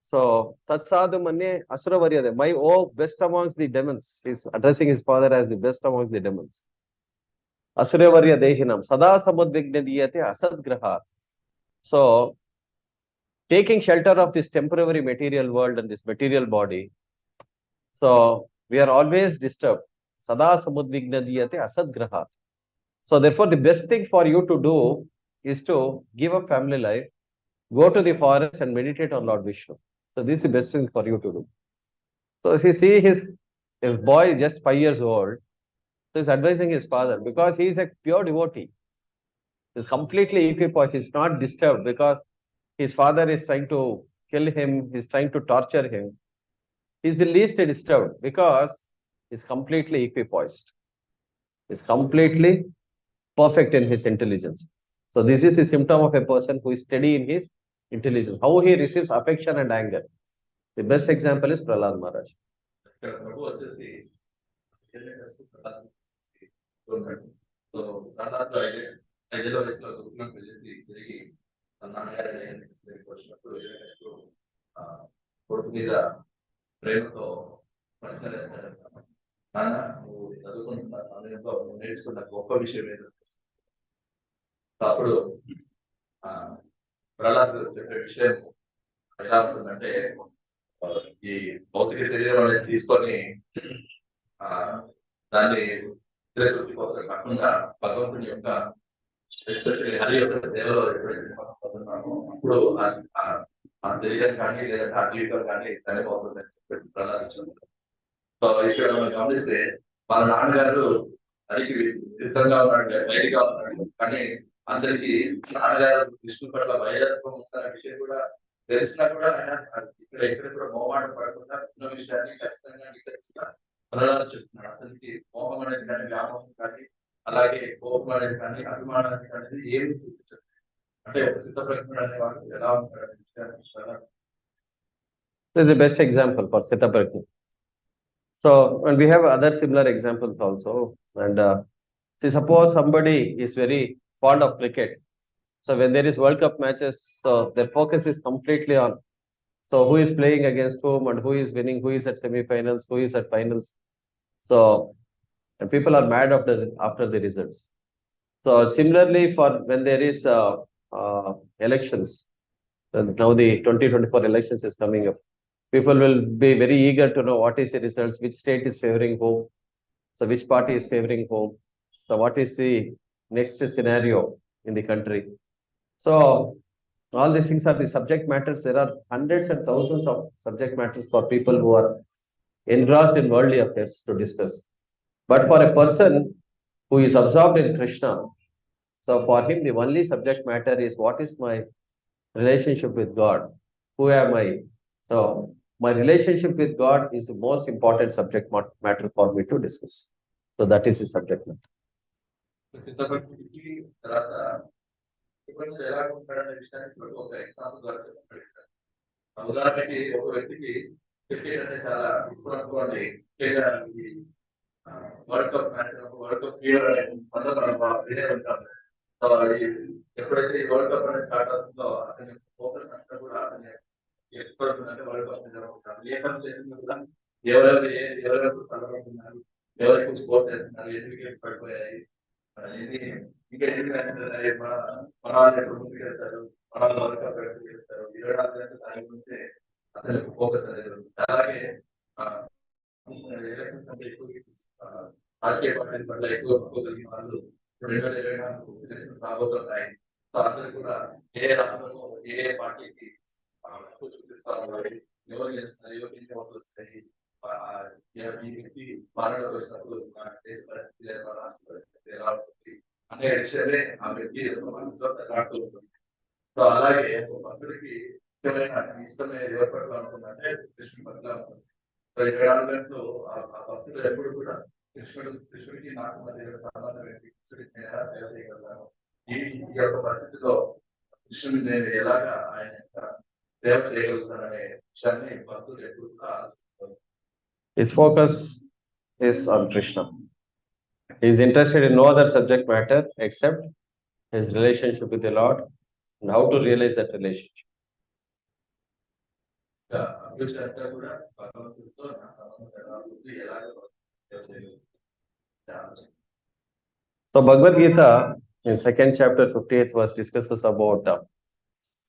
so Tatsadhu manye asuravarya, my best amongst the demons. He's addressing his father as the best amongst the demons. Asuravarya dehinam sada samudvigna diyate asadgraha. So taking shelter of this temporary material world and this material body, so we are always disturbed. Sada samudvigna diyate asadgraha. So therefore the best thing for you to do is to give up family life, go to the forest and meditate on Lord Vishnu. So this is the best thing for you to do. So if you see his boy just 5 years old, so he's advising his father because he is a pure devotee. He's completely equipoised. He's not disturbed because his father is trying to kill him. He's trying to torture him. He's the least disturbed because he's completely equipoised. He's completely perfect in his intelligence. So this is a symptom of a person who is steady in his intelligence. How he receives affection and anger. The best example is Prahlad Maharaj. ఇక్కడ ప్రభు వచ్చేసి so దాంట్లో ఐదేళ్ళ వయసులో గురుకులం వెళ్ళి తిరిగి నాన్నగారి దగ్గరికి వచ్చినప్పుడు కొడుకు మీద ప్రేమతో ప్రశ్నలు వేస్తాడు. నాన్న నువ్వు చదువుకుంటున్న సమయంలో నువ్వు నేర్చుకున్న గొప్ప విషయం ఏదో అప్పుడు ప్రహ్లాద్ చెప్పే విషయం ఎలా ఉంటుందంటే ఈ భౌతిక శరీరం అనేది తీసుకొని దాన్ని తృప్తి కోసం కాకుండా భగవంతుని యొక్క ఎస్పెషల్లీ హరి యొక్క సేవలో ఎప్పుడైతే మనం పొందుతున్నామో అప్పుడు ఆ శరీరం కానీ లేదా ఆ జీవితం కానీ చనిపోతుందని చెప్పి ప్రహ్లాదించారు. సో ఇక్కడ మనం గమనిస్తే వాళ్ళ నాన్నగారు హరికి విరుద్ధంగా ఉన్నాడు, వైరిగా ఉన్నాడు. కానీ అందరికి నాన్నగారు విష్ణు పట్ల వైరత్వం ఉన్న విషయం కూడా తెలిసినా కూడా ఆయన ఇక్కడ కూడా మోహమాటం పడకుండా ఉన్న విషయాన్ని ఖచ్చితంగా తెలిసిన ప్రహ్లాద్ చెప్తున్నాడు. అతనికి మోహం అనేది కానీ వ్యామోహం కానీ అలాగే కోపం అనేది కానీ అభిమానాన్ని అనేది ఏమి చూపించదు. అంటే ఒక సిద్ధప్రజ్ఞుడు అనేవాడు ఎలా ఉంటాడు అనే విషయాన్ని This is the best example for Sita Prajna. So, and we have other similar examples also. And see, suppose somebody is very fond of cricket. So when there is World Cup matches, so their focus is completely on. So who is playing against whom and who is winning, who is at semi-finals, who is at finals. So and people are mad after the results. So similarly, for when there is elections, now the 2024 elections is coming up. People will be very eager to know what is the results, which state is favoring whom, so which party is favoring whom, so what is the next scenario in the country. So all these things are the subject matters. There are hundreds and thousands of subject matters for people who are engrossed in worldly affairs to discuss. But for a person who is absorbed in Krishna, so for him the only subject matter is what is my relationship with God, who am I. So my relationship with God is the most important subject matter for me to discuss. So that is the subject matter. సిద్ధపడికి తర్వాత ఇప్పుడు ఎలా ఉంటాడనే విషయానికి ఒక example ద్వారా చెప్పారు. ఉదాహరణకి ఒక వ్యక్తికి క్రికెట్ అంటే చాలా ఇష్టం అనుకోండి. World cup match world cup fever అనేది ఉంటాం. సో ఎప్పుడైతే ఈ వరల్డ్ కప్ అనేది స్టార్ట్ అవుతుందో అతని ఫోకస్ అంతా కూడా అతని ఎప్పుడుంటే వరల్డ్ కప్ జరుగుతుంటారు. ఏ పని చేసినా కూడా ఎవరెవరు తలపడుతున్నారు, ఎవరికి స్కోర్ చేస్తున్నారు, ఎన్ని వికెట్ పడిపోయాయి, ఇంకా ఎన్ని మ్యాచ్ మన వాళ్ళు ఎప్పుడు ముందుకు వెళ్తారు, మన వాళ్ళు వరల్డ్ కప్ ఎప్పుడు గెలుస్తారు, 24 గంటలు దాని గురించి అతనికి ఫోకస్ అనేది ఉంది. అలాగే ఎలక్షన్స్ అంటే ఎక్కువ రాజకీయ పార్టీల పట్ల ఎక్కువ కలిగిన వాళ్ళు 2024 ఎలక్షన్స్ రాబోతున్నాయి. సో అందరూ కూడా ఏ రాష్ట్రంలో ఏ పార్టీకి చూపిస్తారు, ఎవరు చేస్తున్నారు, ఎవరికి ఎన్ని ఓట్లు వచ్చాయి, ఈ వ్యక్తి పాలనలో వచ్చినప్పుడు మన దేశ పరిస్థితి లేదా మన రాష్ట్ర పరిస్థితి ఎలా ఉంటుంది అనే విషయాలే ఆ వ్యక్తి మనసులో తగ్గాడుతూ ఉంటుంది. సో అలాగే ఒక భక్తుడికి ఇష్టమే ఎవరి పట్ల ఉంటుందంటే కృష్ణుడి పట్ల ఉంటుంది. సో 24 గంటలు ఆ భక్తుడు ఎప్పుడు కూడా కృష్ణుడికి నాకు మధ్య సంబంధం ఏంటి, కృష్ణుడికి నేను ఎలా సేవ చేయగలుగుతాను, ఈ యొక్క పరిస్థితిలో కృష్ణుడిని నేను ఎలాగా ఆయన యొక్క సేవ చేయగలుగుతాననే విషయాన్ని భక్తులు ఎప్పుడు కూడా ఆలోచిస్తారు. His focus is on Krishna. He is interested in no other subject matter except his relationship with the Lord and how to realize that relationship. So Bhagavad Gita in 2nd chapter 58th verse discusses about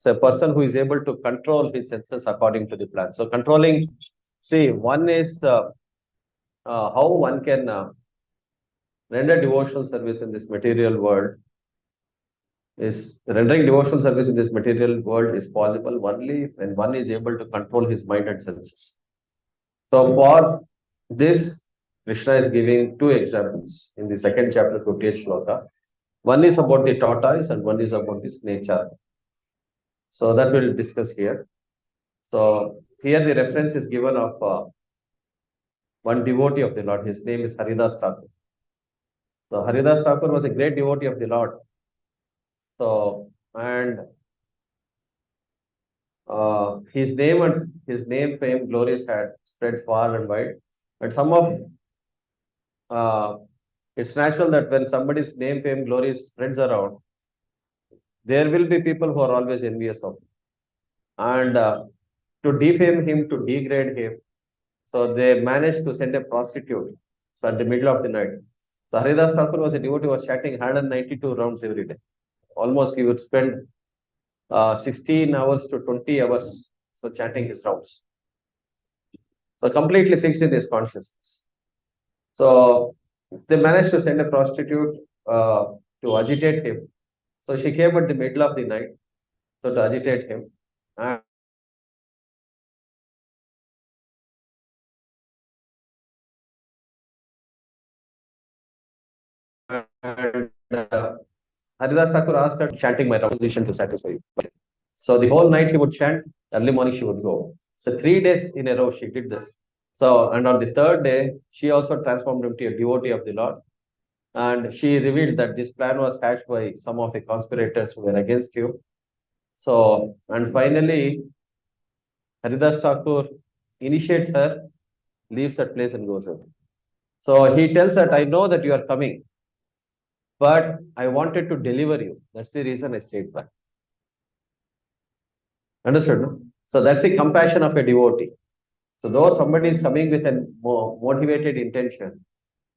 so a person who is able to control his senses according to the plan. So controlling, see, one is how one can render devotional service in this material world. Is rendering devotional service in this material world is possible only when one is able to control his mind and senses. So for this, Krishna is giving two examples in the 2nd chapter 58th shloka. One is about the tortoise and one is about this nature. So that we'll discuss here. So here the reference is given of one devotee of the Lord. His name is Haridas Thakur. So Haridas Thakur was a great devotee of the Lord. So, and his name, fame, glories had spread far and wide. And some of it's natural that when somebody's name, fame, glories spreads around, there will be people who are always envious of him. And to defame him, to degrade him, so they managed to send a prostitute. So at the middle of the night. So Haridas Thakur was a devotee, was chanting 192 rounds every day. Almost he would spend 16 hours to 20 hours so chanting his rounds. So completely fixed in his consciousness. So they managed to send a prostitute to agitate him. So she came at the middle of the night, so to agitate him. And Haridas Thakur asked her, chanting my position to satisfy you. So the whole night he would chant, early morning she would go. So 3 days in a row she did this. So, and on the third day, she also transformed into a devotee of the Lord. And she revealed that this plan was hatched by some of the conspirators who were against you. So, and finally, Haridas Thakur initiates her, leaves that place and goes away. So he tells that, I know that you are coming, but I wanted to deliver you. That's the reason I stayed back. Understood? No? So that's the compassion of a devotee. So though somebody is coming with a motivated intention,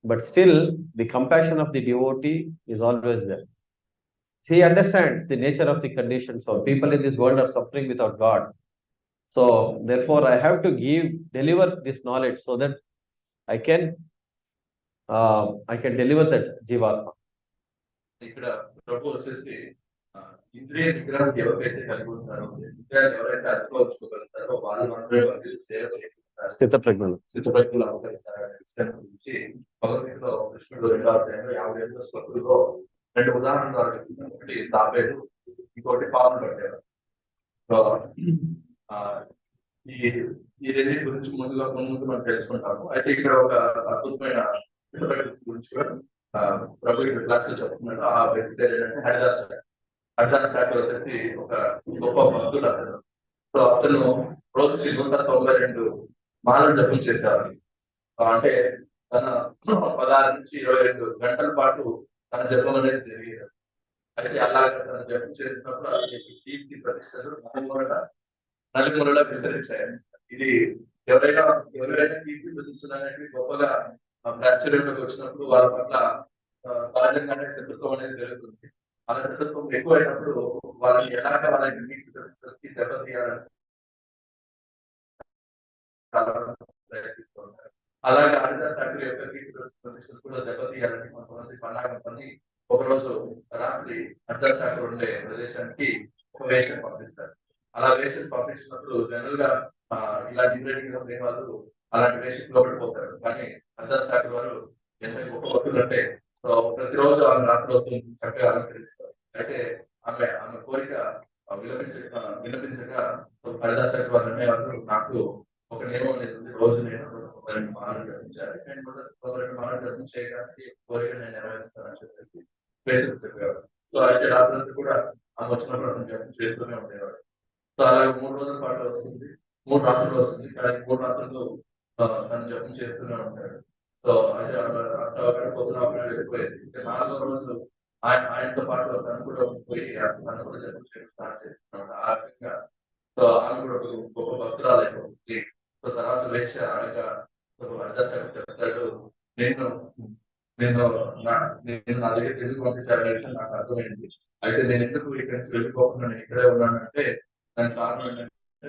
but still the compassion of the devotee is always there. He understands the nature of the condition. So people in this world are suffering without God. So therefore, I have to deliver this knowledge so that I can deliver that jivatma. ఇక్కడ ప్రభు వచ్చేసి ఇంద్రియ నిగ్రహం ఎవరైతే కలిగి ఉంటారో ఇంద్రియాలు ఎవరైతే అర్థకోగలుగుతారో వాళ్ళు మాత్రమే వారికి సేవ చేయగలుగుతారు. స్థిత ప్రజ్ఞలు అవతరిస్తారనే విషయం గురించి భగవద్గీతలో కృష్ణుడు 2వ అధ్యాయంలో 52వ శ్లోకంలో 2 ఉదాహరణలు ద్వారా చెప్తున్నారు. ఒకటి తాబేలు, ఇంకోటి పాము పట్టేవారు. సో ఈ రెండింటి గురించి ముందు మనం తెలుసుకుంటాము. అయితే ఇక్కడ ఒక అద్భుతమైన గురించి ప్రభు ఇక్కడ క్లాస్ లో చెప్తున్నాడు. ఆ వ్యక్తి పేరు ఏంటంటే హరిదాస్ ఠాకూర్ వచ్చేసి ఒక గొప్ప భక్తుడు అతను. సో అతను రోజుకి 192 మాలలు జపం చేసేవారు. అంటే తన 16 నుంచి 22 గంటల పాటు తన జపం అనేది జరిగేది. అయితే అలాగ తన జపం చేసినప్పుడు కీర్తి ప్రతిష్టలు నలుగురులా విస్తరించాయి. ఇది ఎవరైనా కీర్తి ప్రతిష్టలు అనేవి గొప్పగా ప్రాచుర్యంలోకి వచ్చినప్పుడు వాళ్ళ పట్ల సహజంగానే శత్రుత్వం అనేది జరుగుతుంది. అలా శత్రుత్వం ఎక్కువైనప్పుడు వాళ్ళని ఎలాగ వాళ్ళకి కీర్తి ప్రతిష్టలకి దెబ్బతీయాలని చాలా ప్రయత్నిస్తూ ఉంటారు. అలాగే హరిదాస్ ఠాకూర్ యొక్క కీర్తి ప్రతిష్టలు కూడా దెబ్బతీయాలని కొంతమంది పన్నాగం ఒకరోజు రాత్రి హరిదాస్ ఠాకూర్ ఉండే ప్రదేశానికి ఒక వేషం పంపిస్తారు. అలా వేషం పంపించినప్పుడు జనరల్ గా ఇలా డిబేటింగ్ ఉండే వాళ్ళు అలాంటి వేషం లోపడిపోతారు. కానీ హరిదాస్ ఠాకూర్ వారు ఎంత గొప్ప భక్తులు అంటే సో ప్రతిరోజు ఆమె రాత్రి వస్తుంది చక్కగా అలంకరిస్తారు. అయితే ఆమె కోరిక విలపించగా హరిదాస్ ఠాకూర్ వారు అనేవారు, నాకు ఒక నియమం అనేది ఉంది, రోజు నేను 2 మాలలు జపించాలి, నేను 2 మాలలు జపం చేయడానికి కోరిక నేను నెరవేరుస్తానని చెప్పి వేషం చెప్పేవారు. సో అయితే రాత్రి కూడా ఆమె వచ్చినప్పుడు అతను జపం చేస్తూనే ఉండేవాడు. సో అలాగే 3 రోజుల పాటు వస్తుంది, 3 రాత్రులు వస్తుంది, కానీ 3 రాత్రులు తను జపం చేస్తూనే ఉంటాడు. సో అయితే అక్కడ పొద్దున వెళ్ళిపోయేది. 4వ రోజు ఆయనతో పాటు తను కూడా పోయి తను కూడా జపం చేయడం స్టార్ట్ చేస్తున్నాడు. ఆ రకంగా సో ఆమె కూడా ఒక గొప్ప భక్తురాలు అయిపోతుంది. సో తర్వాత వేష అనగా హరిదాస్ చెప్తాడు, నేను నా దగ్గర ఎందుకు పంపించాలనే విషయం నాకు అర్థమైంది. అయితే నేను ఎందుకు ఇక్కడ నుంచి వెళ్ళిపోకుండా నేను ఇక్కడే ఉన్నానంటే దానికి కారణం ఏంటంటే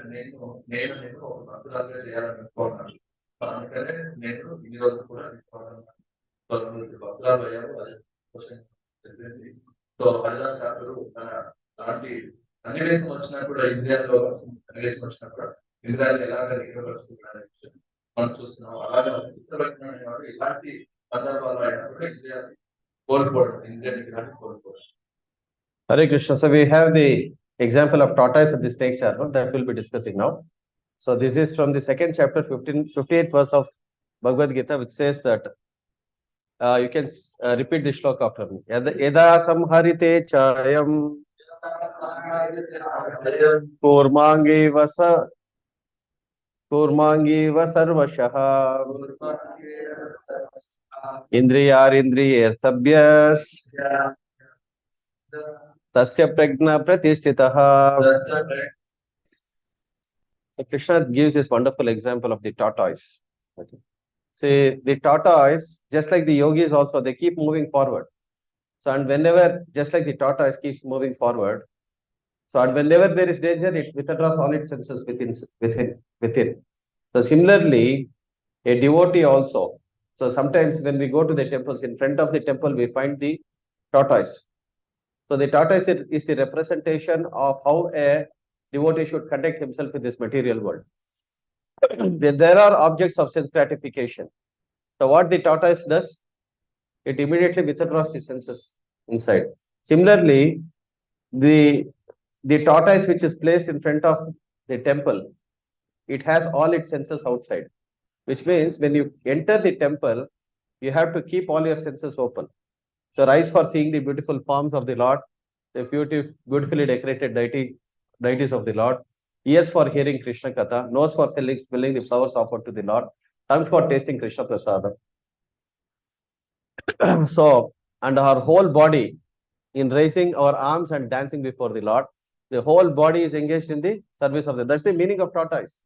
నేను ఒక భక్తురాలుగా చేయాలని అనుకోన్నాను. అందుకనే నేను ఇన్ని రోజులు కూడా భక్తురాలు అయ్యారు. అది చెప్పేసి సో హరిదాస్ ఠాకూర్ తన లాంటి సన్నివేశం వచ్చినా కూడా ఇండియాలో సన్నివేశం వచ్చినా కూడా ఇండియాలో ఎలాగ నిగ్రహపరుస్తున్నారనే విషయం మనం చూస్తున్నాం. అలాగే చిత్రపరిజ్ఞానం అనేవాడు ఇలాంటి సందర్భాలు అయినా కూడా ఇండియా కోల్పోవడం, ఇండియా నిగ్రహాన్ని కోల్పోవడం. Hare Krishna. So we have the example of tortoise and the snake chart that we'll be discussing now. So this is from the 2nd chapter, 58th verse of Bhagavad Gita, which says that you can repeat the shloka after me. Yada samharite chayam कूर्मांगीव सर्वशः इंद्रियारिन्द्रियेर्तभ्यस् तस्य प्रज्ञा प्रतिष्ठितः. So Krishna gives this wonderful example of the tortoise. Okay. See, the tortoise, just like the yogis also, they keep moving forward. So, and whenever, just like the tortoise keeps moving forward, so and whenever there is danger, it withdraws all its senses within. So similarly, a devotee also. So sometimes when we go to the temples, in front of the temple, we find the tortoise. So the tortoise is the representation of how a devotee should conduct himself in this material world. There are objects of sense gratification. So what the tortoise does, it immediately withdraws the senses inside. Similarly, the tortoise which is placed in front of the temple, it has all its senses outside, which means when you enter the temple, you have to keep all your senses open. So eyes for seeing the beautiful forms of the Lord, the beautifully decorated deities of the Lord, ears for hearing Krishna Katha, nose for smelling the flowers offered to the Lord, tongue for tasting Krishna Prasada. So, and our whole body in raising our arms and dancing before the Lord, the whole body is engaged in the service of the. That's the meaning of tortoise.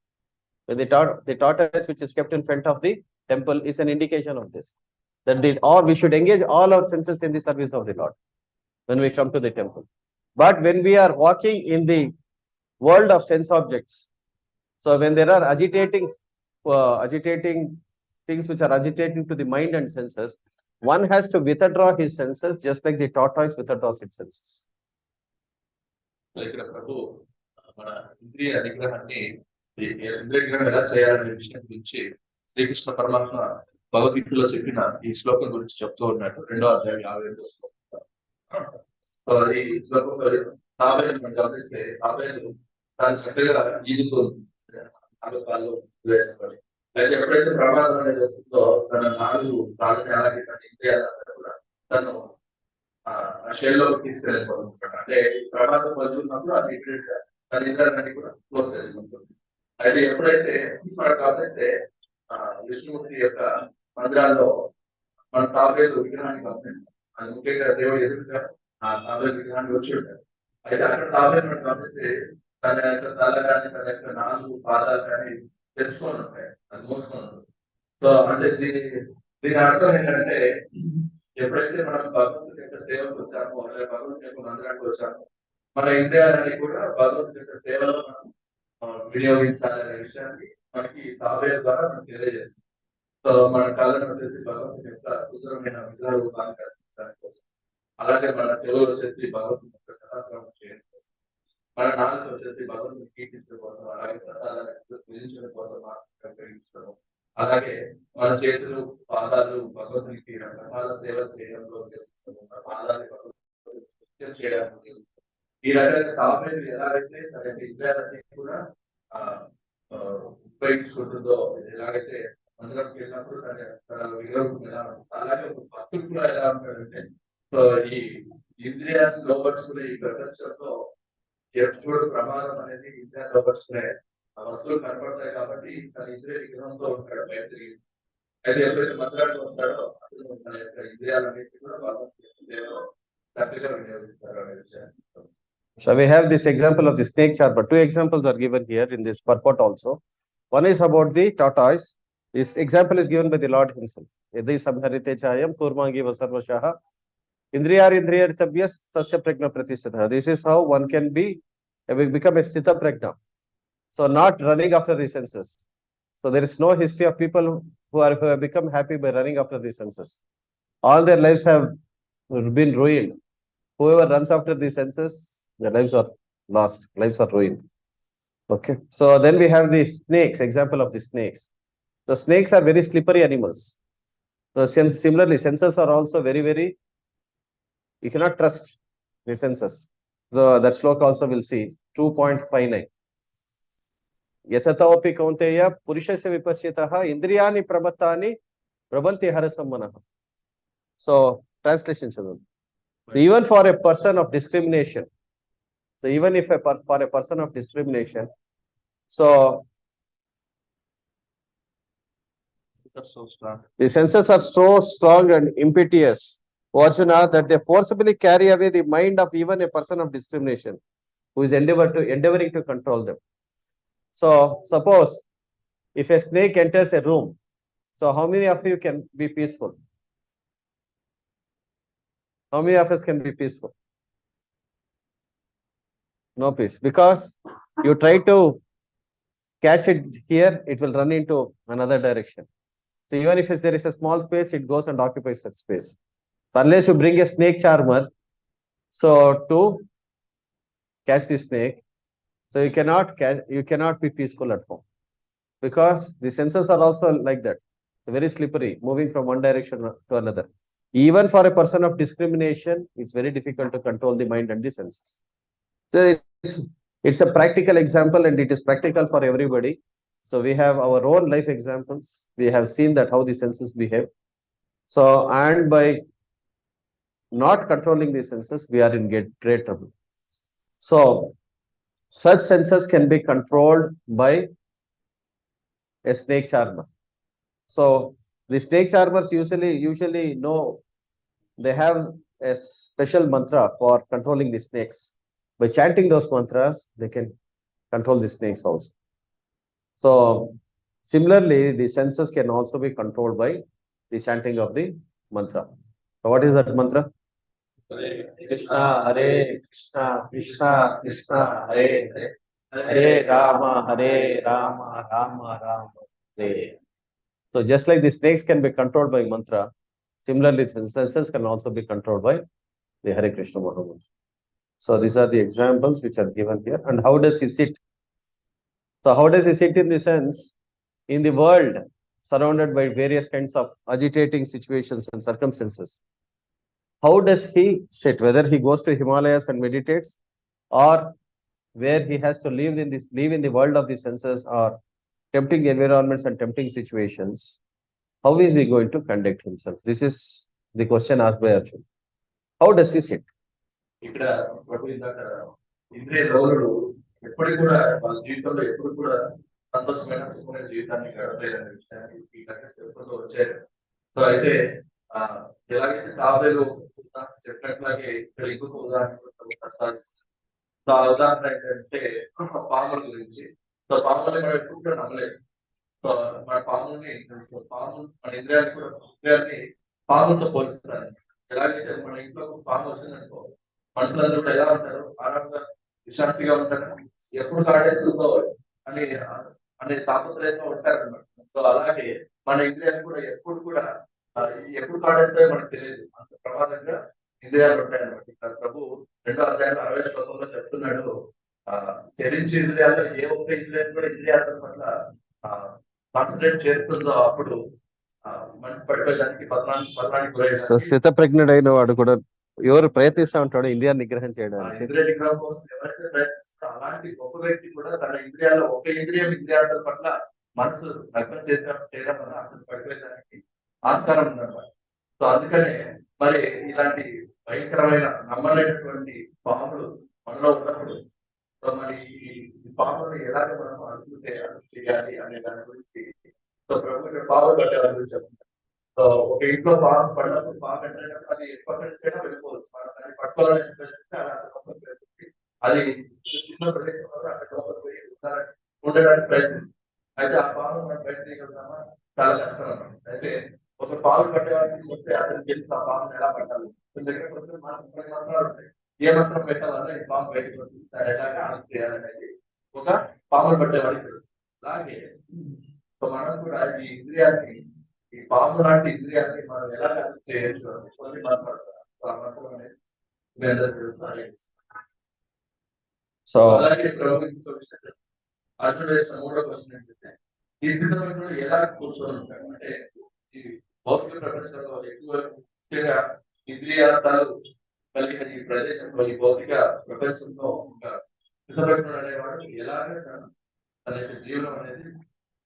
The tortoise which is kept in front of the temple is an indication of this. That we should engage all our senses in the service of the Lord when we come to the temple. But when we are walking in the world of sense objects, so when there are agitating things which are agitating to the mind and senses, one has to withdraw his senses just like the tortoise withdraws its senses. ఇక్కడ ప్రభు మన ఇంద్రియ నిగ్రహాన్ని ఇంద్రియ నిగ్రహం ఎలా చేయాలనే విషయం గురించి శ్రీకృష్ణ పరమాత్మ భగవద్గీతలో చెప్పిన ఈ శ్లోకం గురించి చెప్తూ ఉన్నాడు. 2వ అధ్యాయం 52వ శ్లోకం. సో ఈ శ్లోకంలో తాబేలు మనం గమనిస్తే తాబేలు తాను చక్కగా ఈదుతుంది కాళ్ళు వేసుకొని. అయితే ఎప్పుడైతే ప్రమాదం అనేది వస్తుందో తన 4 ప్రాణాలు అలాగే తన ఇంద్రియాలంతా కూడా తను ఆ షెల్లో తీసుకెళ్ళిపోతుంటాడు. అంటే ప్రమాదం వచ్చున్నప్పుడు అది తన ఇంద్రియాలన్నీ కూడా క్లోజ్ చేసుకుంటుంది. అయితే ఎప్పుడైతే మనం గమనిస్తే విష్ణుమూర్తి యొక్క మందిరాల్లో మన తాబేలు విగ్రహాన్ని గమనిస్తాం. అది ముఖ్యంగా దేవుడు ఎదురుగా ఆ తాబేలు విగ్రహాన్ని వచ్చి ఉంటారు. అయితే అక్కడ తాబేలు మనం గమనిస్తే తన యొక్క తల కానీ తన యొక్క 4 పాదాలు కానీ తెచ్చుకొని ఉంటాయి, అది మోసుకొని ఉంటుంది. సో అంటే దీని అర్థం ఏంటంటే ఎప్పుడైతే మనం భగవంతుడి యొక్క సేవకు వచ్చామో లేదా భగవంతుడి యొక్క మందిరానికి వచ్చామో మన ఇంద్రియాలన్నీ కూడా భగవంతుడి యొక్క సేవలో మనం వినియోగించాలనే విషయాన్ని మనకి తాబేలు ద్వారా మనం తెలియజేస్తుంది. సో మన కళ్ళను వచ్చేసి భగవంతుడి యొక్క సుందరమైన విగ్రహ రూపాన్ని కల్పించడానికి కోసం, అలాగే మన చెవులు వచ్చేసి భగవంతుడి యొక్క కథాశ్రవణం చేయడం కోసం, మన నాలుగు వచ్చేసి భగవంతుని కీర్తించడం కోసం, అలాగే ప్రసాదాన్ని పూజించడం కోసం ఉపయోగించడం, అలాగే మన చేతులు పాదాలు భగవంతునికి రకరకాల సేవలు చేయడంలో ఉపయోగించడం, పాదాలు భగవంతుని చేయడానికి. ఈ రకంగా తాబేలు ఎలాగైతే తన ఇంద్రియాలన్నీ కూడా ఉపయోగించుకుంటుందో, ఎలాగైతే మందిరంకి వెళ్ళినప్పుడు తన విగ్రహం ఎలా ఉంటుంది, అలాగే ఒక భక్తుడు కూడా ఎలా ఉంటాడంటే సో ఈ ఇంద్రియాన్ని లోపరుచుకునే ఈ ప్రపంచంలో చూడు ప్రమాదం అనేది ఇంద్రియాన్ని లోపరుచుకునే వస్తువులు కనపడతాయి కాబట్టి తన ఇంద్రియ విగ్రహంతో ఉంటాడు బయట తిరిగి. అయితే ఎప్పుడైతే మందిరానికి వస్తాడో అతను తన యొక్క ఇంద్రియాలన్నింటినీ కూడా భగవంతుని చక్కగా వినియోగిస్తారు అనే విషయాన్ని. So we have this example of the snake charmer, but 2 examples are given here in this purport also. One is about the tortoise. This example is given by the Lord himself. Yadi samharite chayam kurmangi vasarvashaha indriyartabhyas tasya prajna pratishtha. This is how one can become a sthita prajna. So not running after the senses. So there is no history of people who have become happy by running after the senses. All their lives have been ruined. Whoever runs after the senses, their lives are lost, lives are ruined. Okay. So then we have the snakes, example of the snakes. The snakes are very slippery animals. So similarly, senses are also very, you cannot trust the senses. So that sloka also will see 2.59. Yatataopi kaunteya purushasya vipasyataha indriyani pramattani prabhanti harasammanah. So translation chadavandi. Even for a person of discrimination, so even for a person of discrimination, so he has to be very careful So even if for a person of discrimination, so the senses are so strong and impetuous, Arjuna, that they forcibly carry away the mind of even a person of discrimination who is endeavoring to control them. So suppose if a snake enters a room, so how many of you can be peaceful? How many of us can be peaceful? No peace, because you try to catch it here, it will run into another direction. So even if there is a small space, it goes and occupies that space. So unless you bring a snake charmer, so to catch the snake, so you cannot be peaceful at home, because the senses are also like that. It's very slippery, moving from one direction to another. Even for a person of discrimination, it's very difficult to control the mind and the senses. So it's a practical example, and it is practical for everybody. So we have our own life examples. We have seen that how the senses behave. So, and by not controlling the senses, we are in great trouble. So such senses can be controlled by a snake charmer. So the snake charmers usually know, they have a special mantra for controlling the snakes. By chanting those mantras, they can control the snakes also. So similarly, the senses can also be controlled by the chanting of the mantra. So what is that mantra? Krishna, Hare Krishna, Krishna Krishna, Hare Hare, Hare Rama, Hare Rama, Rama Rama, Hare. So just like the snakes can be controlled by mantra, similarly the senses can also be controlled by the Hare Krishna Mahamantra. So these are the examples which are given here. And how does he sit? So how does he sit in the sense, in the world surrounded by various kinds of agitating situations and circumstances? How does he sit? Whether he goes to Himalayas and meditates, or where he has to live in the world of the senses or tempting environments and tempting situations, how is he going to conduct himself? This is the question asked by Arjun. How does he sit? ఇక్కడ ప్రభు ఇందాక ఇంద్రియ లోలుడు ఎప్పటికి కూడా వాళ్ళ జీవితంలో ఎప్పుడు కూడా సంతోషమైన సుఖమైన జీవితాన్ని గడపలేదనే విషయాన్ని ఈ కథ చెప్పుకుంటూ వచ్చారు. సో అయితే ఎలాగైతే తాబేలు చెప్పినట్లాగే ఇక్కడ ఇంకొక ఉదాహరణ ప్రస్తావిస్తుంది. సో ఆ ఉదాహరణ ఏంటంటే పాముల గురించి. సో పాములని మనం ఎప్పుడు కూడా నమ్మలేదు. సో మన పాముని మన ఇంద్రియాన్ని కూడా ఇంద్రియాన్ని పాములతో పోల్చుతారు. ఎలాగైతే మన ఇంట్లో పాము వచ్చిందనుకో, మనుషులందరూ కూడా ఎలా ఉంటారు? ఆనందంగా విశ్రాంతిగా ఉంటారు, ఎప్పుడు కాడేస్తుందో అని అనే తాపత్రయంగా ఉంటారు అన్నమాట. సో అలాగే మన ఇంద్రియాలు కూడా ఎప్పుడు కాడేస్తాయో మనకు తెలియదు, అంత ప్రమాదంగా ఇంద్రియాలు ఉంటాయన్నమాట. ఇక్కడ ప్రభు 2వ అధ్యాయం 60వ శ్లోకంలో చెప్తున్నాడు, చరించి ఇంద్రియాలు ఏ ఒక్క ఇంద్రియాలు కూడా ఇంద్రియాల పట్ల కాన్సన్ట్రేట్ చేస్తుందో అప్పుడు మనసు పడిపోయేదానికి పతనానికి గురయ్యేదానికి. స్థితప్రజ్ఞుడైన వాడు కూడా ఎవరు ప్రయత్నిస్తూ ఉంటాడు ఇంద్రియ నిగ్రహం చేయడానికి, ఇంద్రియ నిగ్రహం కోసం ఎవరైతే ప్రయత్నిస్తారో అలాంటి గొప్ప వ్యక్తి కూడా తన ఇంద్రియాల్లో ఒక ఇంద్రియాల పట్ల మనసు లగ్నం చేయడం వల్ల అతను పడిపోయేదానికి ఆస్కారం ఉందన్నమాట. సో అందుకనే మరి ఇలాంటి భయంకరమైన నమ్మలేనటువంటి పాములు మనలో ఉన్నప్పుడు, సో మరి ఈ పాములను ఎలాగ మనం అదుపు చేయాలి అనే దాని గురించి సో ప్రభు పాములు పట్టే వారి గురించి చెప్తున్నారు. సో ఒక ఇంట్లో పాము పడినప్పుడు పాము ఎంటైనప్పుడు అది ఎప్పటి నుంచైనా వెళ్ళిపోవచ్చు. మనం దాన్ని పట్టుకోవాలని అది చిన్న ప్రదేశంలో అక్కడ లోపల పోయి ఉండడానికి ప్రయత్నిస్తుంది. అయితే ఆ పాము మనం బయట తీయగలుగుతామా? చాలా కష్టం అన్నమాట. అయితే ఒక పాము పట్టేవాడికి వస్తే అతనికి తెలిసి ఆ పామును ఎలా పట్టాలి, దగ్గరకు వస్తే మనకు మంత్రాలు ఉంటాయి. ఏ మంత్రం పెట్టాలన్నా ఈ పాము బయటకు వస్తుంది, దాన్ని ఎలాగా ఆన్ చేయాలనేది ఒక పాములు పట్టేవాడికి తెలుసు. అలాగే మనం కూడా ఈ ఇంద్రియాన్ని, ఈ పాము లాంటి ఇంద్రియాన్ని మనం ఎలా చేయొచ్చు అని కొన్ని మాట్లాడతారు. ఆ మంత్రం అనేది మీ అందరికీ తెలుసు. సో అలాగే అర్జునుడు వేసిన 3వ క్వశ్చన్ ఏంటంటే, ఈ స్థితిలో ఎలా కూర్చొని ఉంటాడు అంటే, ఈ భౌతిక ప్రపంచంలో ఎక్కువ ముఖ్యంగా ఇంద్రియార్థాలు కలిగిన ఈ ప్రదేశంలో, ఈ భౌతిక ప్రపంచంలో స్థితపడిన అనేవాడు ఎలాగ తన యొక్క జీవనం అనేది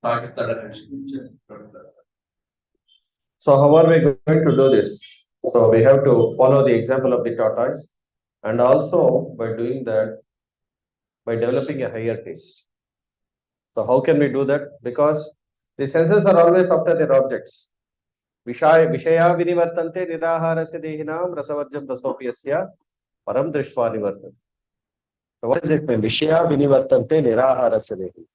సాగిస్తాడనే విషయం. So how are we going to do this? So we have to follow the example of the tortoise, and also by doing that, by developing a higher taste. So how can we do that? Because the senses are always after their objects. Vishaya vinivartante niraharasya dehinam rasavarjam rasopiyasya param drishva nivartate. So what does it mean? Vishaya vinivartante niraharasya dehi.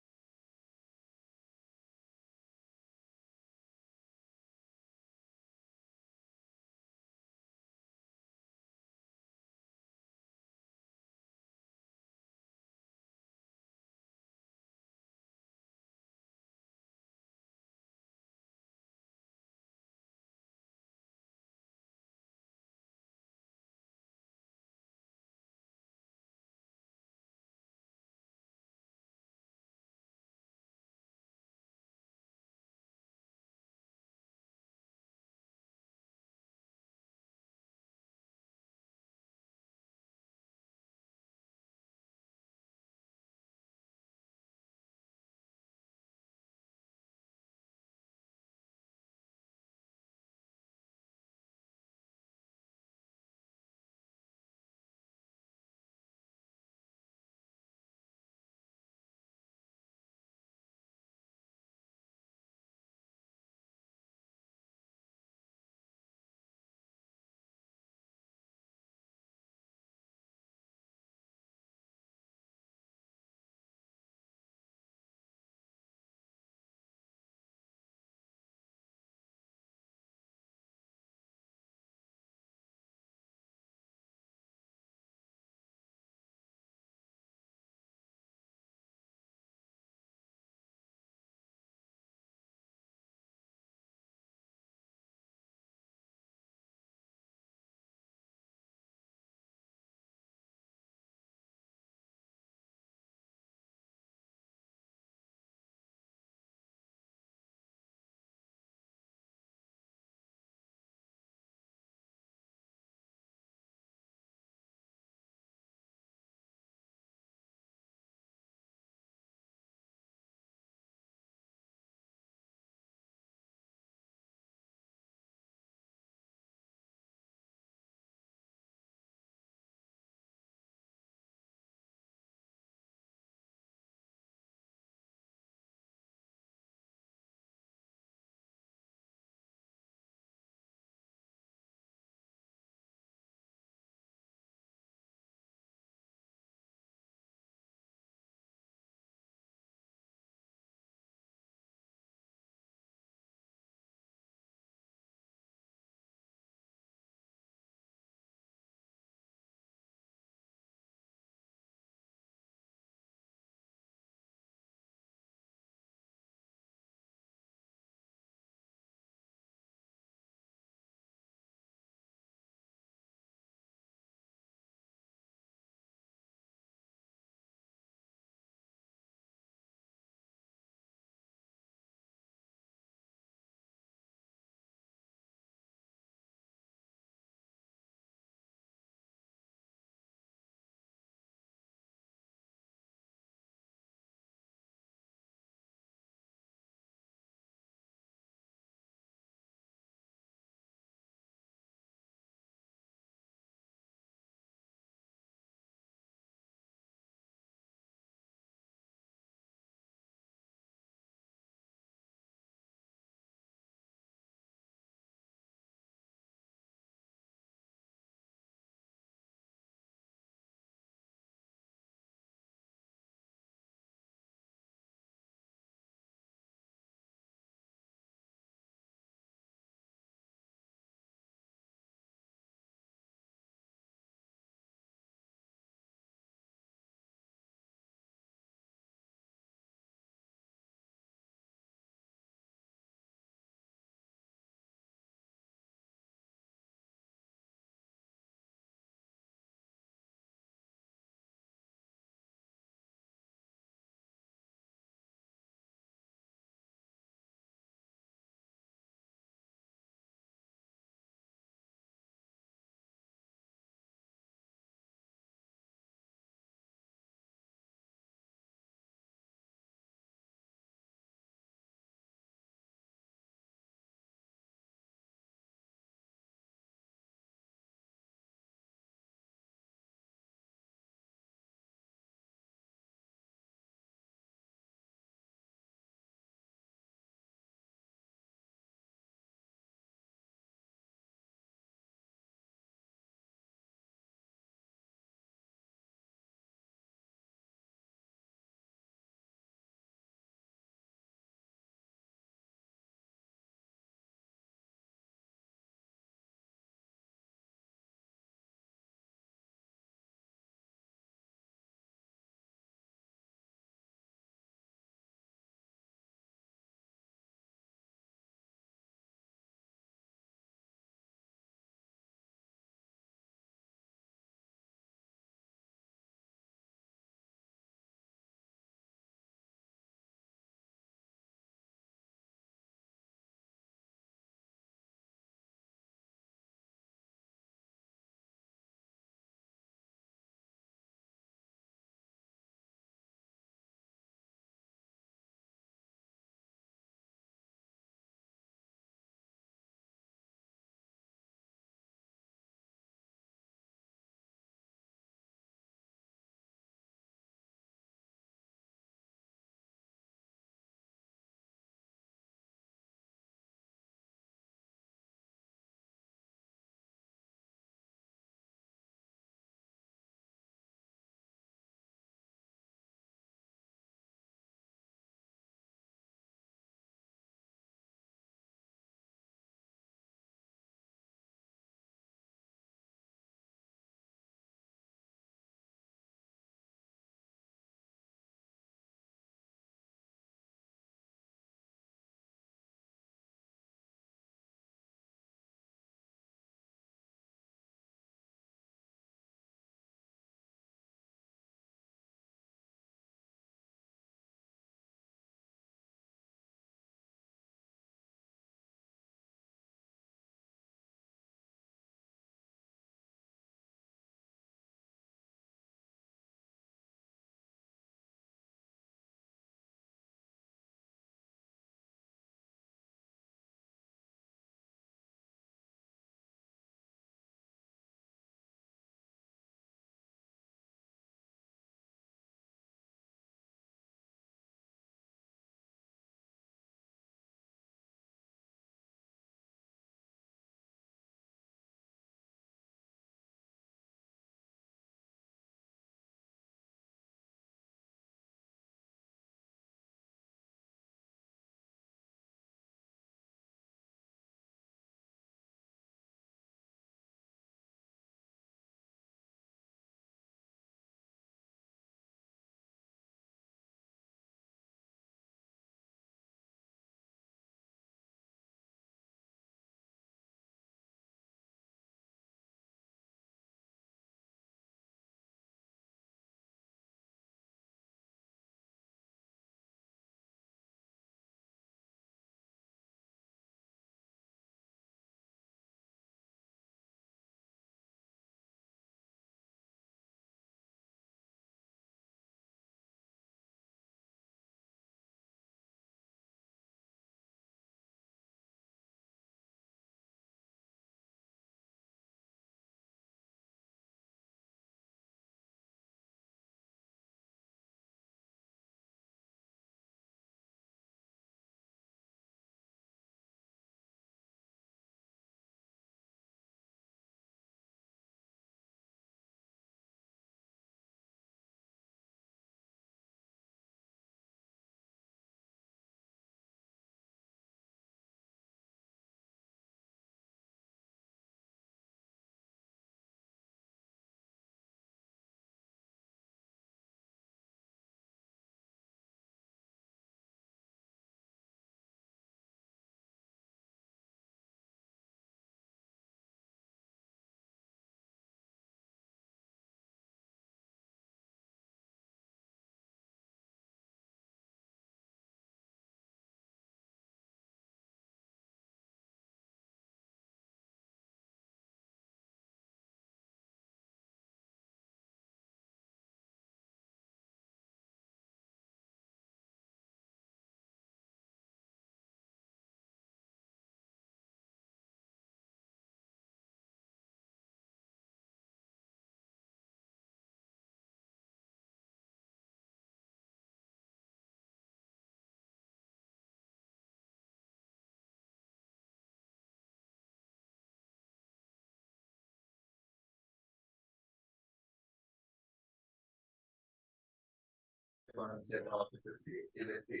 మనం చేద్దాం చెప్పేసి ఈ వ్యక్తి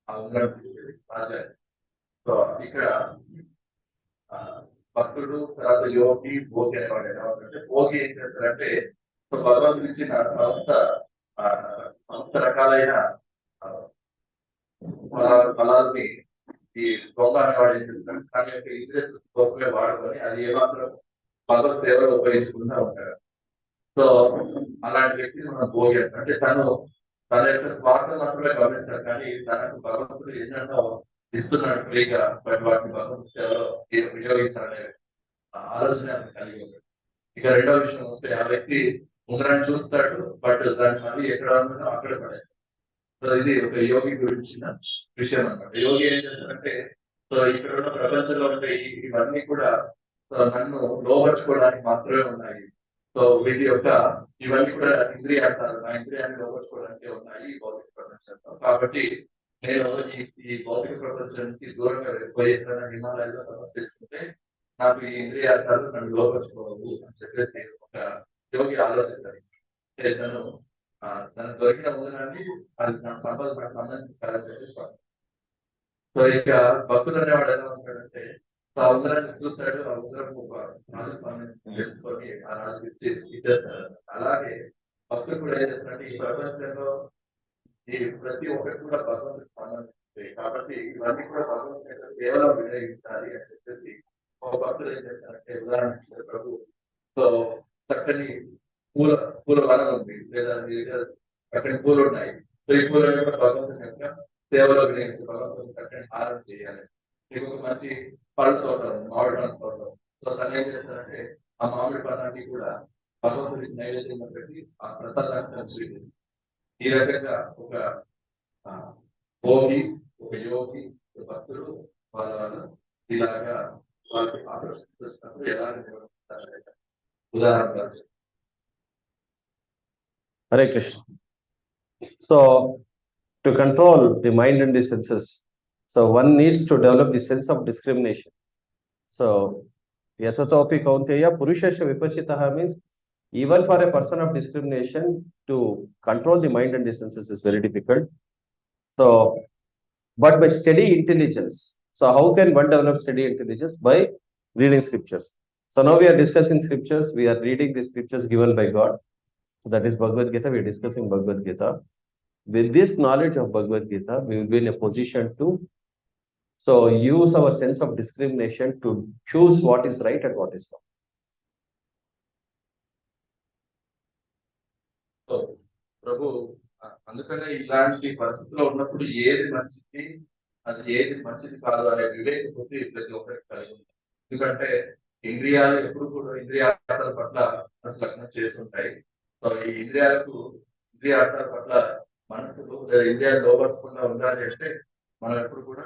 ఆ ఉంగరం తీసుకెళ్ళి రాజారు. So ఇక్కడ భక్తుడు తర్వాత యోగి భోగి అనేవాడు ఎలా ఉందంటే, భోగి ఏం చేస్తారంటే సో భగవంతుడు ఇచ్చిన సంస్థ రకాలైన ఫలాల్ని ఈ దొంగ అనేవాడు ఏం చేస్తాడు తన యొక్క ఇంద్రియ కోసమే వాడుకొని అది ఏమాత్రం భగవత్ సేవలో ఉపయోగించుకుంటూ ఉంటాడు. సో అలాంటి వ్యక్తిని మనం భోగి అంటాం. అంటే తన యొక్క స్వార్థం మాత్రమే గమనిస్తాడు, కానీ తనకు భగవంతుడు ఎన్నెన్నో ఇస్తున్నాడు ఫ్రీగా, బట్ వాటిని భగవంతు సేవలో వినియోగించాలనే ఆలోచన అతను కలిగి ఉంటాడు. ఇక రెండో విషయం వస్తే ఆ వ్యక్తి ఉంగరాన్ని చూస్తాడు, బట్ దాన్ని మళ్ళీ ఎక్కడ ఉందో అక్కడ పడేది. సో ఇది ఒక యోగి గురించిన విషయం అన్నమాట. యోగి ఏం చేస్తారంటే సో ఇక్కడ ఉన్న ప్రపంచంలో ఉండే ఇవన్నీ కూడా సో నన్ను లోపరుచుకోవడానికి మాత్రమే ఉన్నాయి. సో వీటి యొక్క ఇవన్నీ కూడా ఇంద్రియార్థాలు, నా ఇంద్రియాన్ని లోపరుచుకోవడానికి ఉన్నాయి ఈ భౌతిక ప్రపంచంలో. కాబట్టి నేను ఈ భౌతిక ప్రపంచానికి దూరంగా వెళ్ళిపోయి హిమాలయాల్లో తపస్సు చేసుకుంటే నాకు ఈ ఇంద్రియార్థాలు నన్ను లోపరుచుకోవద్దు అని చెప్పేసి ఒక యోగి ఆలోచిస్తారు. తను దొరికిన ఉంగరాన్ని అది నాకు సంబంధించి కాదని చెప్పేసి. సో ఇక భక్తులు అనేవాడు ఎలా ఉంటాడంటే ఆ ఉంగరాన్ని చూస్తాడు, ఆ ఉంగరం ఒక రాజస్వామి తెలుసుకొని ఆ రాజు ఇచ్చేస్తాడు. అలాగే భక్తులు కూడా ఏం చేస్తారంటే ఈ ప్రపంచంలో ఈ ప్రతి ఒక్కటి కూడా భగవంతుడికి సంబంధించింది, కాబట్టి ఇవన్నీ కూడా భగవంతుడి కేవలం వినియోగించాలి అని చెప్పేసి ఒక భక్తులు ఏం చేస్తారంటే ఉదాహరణ ఇస్తారు ప్రభు. సో చక్కని పూల వనం ఉంది, లేదా చక్కని పూలు ఉన్నాయి. సో ఈ పూలను కూడా భగవంతుని యొక్క సేవలో వినియోగించి భగవంతుని చక్కని హారం చేయాలి. మీకు ఒక మంచి పళ్ళ తోట ఉంది, మామిడి పండ్ల తోట. సో తను ఏం చేస్తారంటే ఆ మామిడి పండ్లన్నీ కూడా భగవంతుడికి నైవేద్యంగా పెట్టి ఆ ప్రసాదాన్ని స్వీకరించి ఈ రకంగా ఒక భోగి, ఒక యోగి, ఒక భక్తుడు వాళ్ళ ఇలాగా వాళ్ళకి ఆకర్షిస్తున్నప్పుడు ఎలా ఉదాహరణ. Hare Krishna. So, to control the mind and the senses, so one needs to develop the sense of discrimination. So, yatatopi kaunteya purushasya vipashitaha means even for a person of discrimination to control the mind and the senses is very difficult. So, but by steady intelligence. So, how can one develop steady intelligence? By reading scriptures. So, now we are discussing scriptures. We are reading the scriptures given by God. So, that is Bhagavad Gita. We are discussing Bhagavad Gita. With this knowledge of Bhagavad Gita, we will be in a position to use our sense of discrimination to choose what is right and what is wrong. So, ప్రభు అందుకనే ఇలాంటి పరిస్థితిలో ఉన్నప్పుడు ఏది మంచిది, అది ఏది మంచిది కాదు అనే వివేక బుద్ధి ప్రతి ఒక్కరికి కలిగి ఉంది. ఎందుకంటే ఇంద్రియాలు ఎప్పుడు కూడా ఇంద్రియార్థాల పట్ల లగ్నం చేస్తుంటాయి. సో ఈ ఇంద్రియార్థాల పట్ల మనసుకు లేదా ఇంద్రియాలు లోపరచకుండా ఉండాలి అంటే మనం ఎప్పుడు కూడా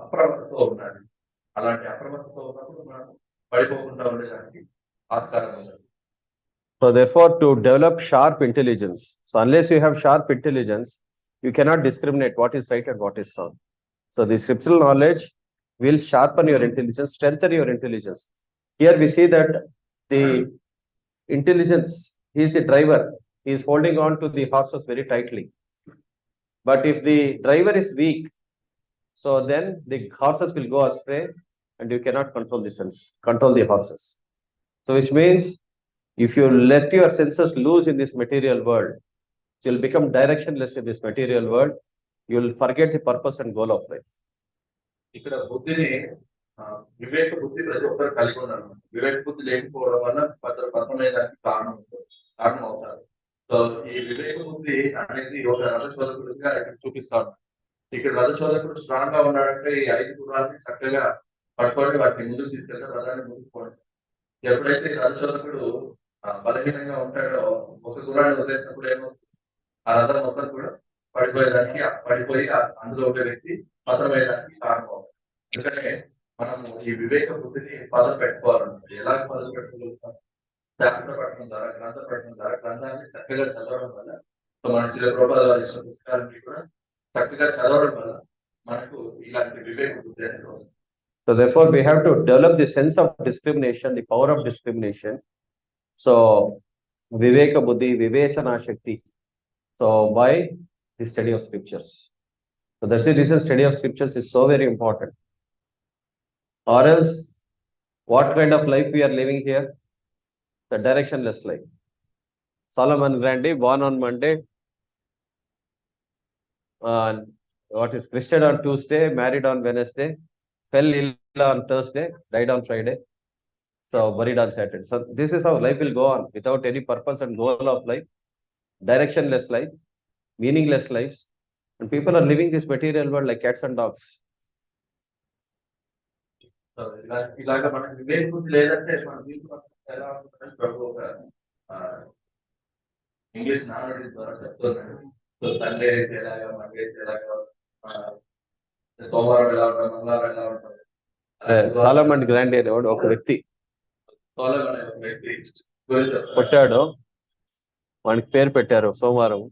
అప్రమత్తతో ఉండాలి. అలాంటి అప్రమత్తతో ఉన్నప్పుడు మనం పడిపోకుండా ఉండేదానికి ఆస్కారం ఉంది. So therefore, to develop sharp intelligence, so unless you have sharp intelligence, you cannot discriminate what is right and what is wrong. So the scriptural knowledge will sharpen your intelligence, strengthen your intelligence. Here we see that the intelligence, he is the driver, he is holding on to the horses very tightly. But if the driver is weak, so then the horses will go astray and you cannot control the horses. So which means if you let your senses loose in this material world, you will become directionless in this material world. You will forget the purpose and goal of life. ఇక్కడ బుద్ధిని వివేక బుద్ధి ప్రతి ఒక్కరు కలిగి ఉన్నారు. వివేక బుద్ధి లేకపోవడం వల్ల పతనమయ్యేదానికి కారణం అవుతారు. సో ఈ వివేక బుద్ధి అనేది ఒక రథచోదకుడిగా ఇక్కడ చూపిస్తాడు. ఇక్కడ రథచోదకుడు స్ట్రాంగ్ గా ఉన్నాడంటే ఈ 5 గుర్రాలని చక్కగా పట్టుకొని వాటిని ముందుకు తీసుకెళ్తే రథాన్ని ముందుకు పోనిస్తాడు. ఎప్పుడైతే రథచోదకుడు బలహీనంగా ఉంటాడో ఒక గుర్రాన్ని వదిలేసినప్పుడు ఏమవుతుంది, ఆ రథం మొత్తం కూడా పడిపోయి అందులో ఒక వ్యక్తి పతనమయ్యేదానికి కారణం అవుతుంది. ఎందుకంటే మనము ఈ వివేక బుద్ధిని పదం పెట్టుకోవాలన్నమాట. ఎలా పదం పెట్టుకోగలుగుతాం? శాస్త్ర పఠనం ద్వారా, గ్రంథ పఠనం ద్వారా, గ్రంథాన్ని చక్కగా చదవడం వల్ల, మన శ్రీ ప్రభుపాద వారి పుస్తకాలన్నీ కూడా చక్కగా చదవడం వల్ల మనకు ఇలాంటి వివేక బుద్ధి అనేది వస్తుంది. So therefore, we have to develop the sense of discrimination, the power of discrimination. So Viveka Buddhi, Vivechana Shakti. So by the study of scriptures. So that's the reason study of scriptures is so very important. Or else, what kind of life we are living here? The directionless life. Solomon Grundy, born on Monday, what is Christian on Tuesday, married on Wednesday, fell ill on Thursday, died on Friday, so buried on Saturday. So this is how life will go on without any purpose and goal of life, directionless life, meaningless lives, and people are living this material world like cats and dogs. ఇలాగ మనకి వివేక్ బుద్ధి లేదంటే మన జీవితం ఎలా ఉంటుందని ప్రభు ఒక English నానుడి ద్వారా చెప్తున్నాడు. సో సండే అయితే ఎలాగా, మండే అయితే ఎలాగా, సోమవారం ఎలా ఉంటాం, మంగళవారం ఎలా ఉంటాం. సాలమన్ గ్రాండీ అనేవాడు ఒక వ్యక్తి పుట్టాడు, వానికి పేరు పెట్టారు సోమవారం.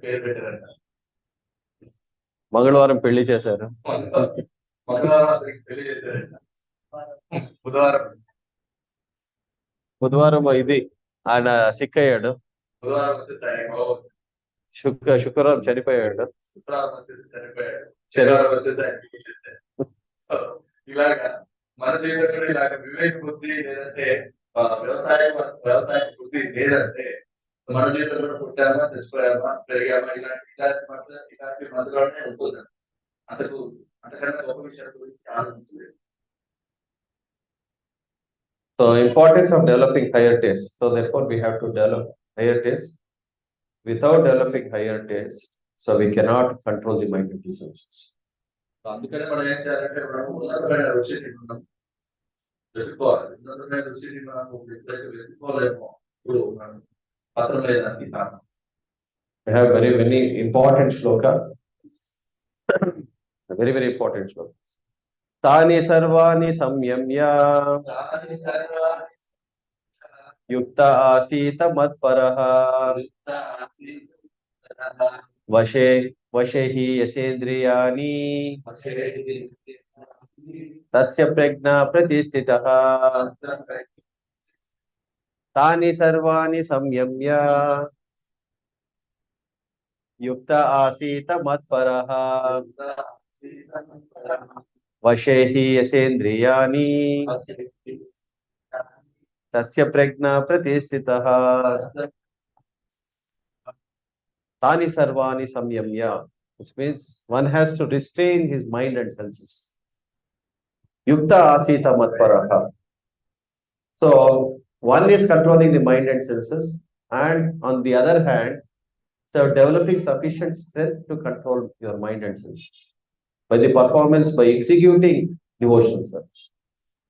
పేరు పెట్టారంట. మంగళవారం పెళ్లి చేశారు, మంగళవారం అతనికి పెళ్లి చేశారంట. బుధవారం ఇది ఆయన సిక్ అయ్యాడు, బుధవారం శుక్రవారం చనిపోయాడు, శనివారం ఇలాగా మన జీవితంలో ఇలాగ వివేక బుద్ధి లేదంటే వ్యవసాయ బుద్ధి లేదంటే మన జీవితంలో పుట్టామా, తెచ్చుకోయామా, పెరిగామా, ఇలాంటి మధ్యలోనే ఉంటుంది. అంతకన్నా గొప్ప విషయాల గురించి ఆలోచించలేదు. So importance of developing higher taste. So therefore we have to develop higher taste. Without developing higher taste, so we cannot control the mind of the senses. అందుకనే మనం ఏం చేయాలంటే మనం ఉన్నతమైన రుచిని మనం వెతుక్కోవాలి. ఉన్నతమైన రుచిని మనం ఎప్పుడైతే వెతుక్కోలేమో ఇప్పుడు మనం పత్రం లేదానికి కారణం. I have very many important shloka. Very very important shlokas. Tani sarvani samyamya yukta asita madparaha vashehi yasendriyani tasya prajna pratishthitaha. Tani sarvani samyamya yukta asita madparaha vashehi yasendriyani tasya prajna pratishthitaha. Tani sarvani samyamya, which means one has to restrain his mind and senses. Yukta asita madparaha. So one is controlling the mind and senses, and on the other hand, so developing sufficient strength to control your mind and senses by the performance, by executing devotional service,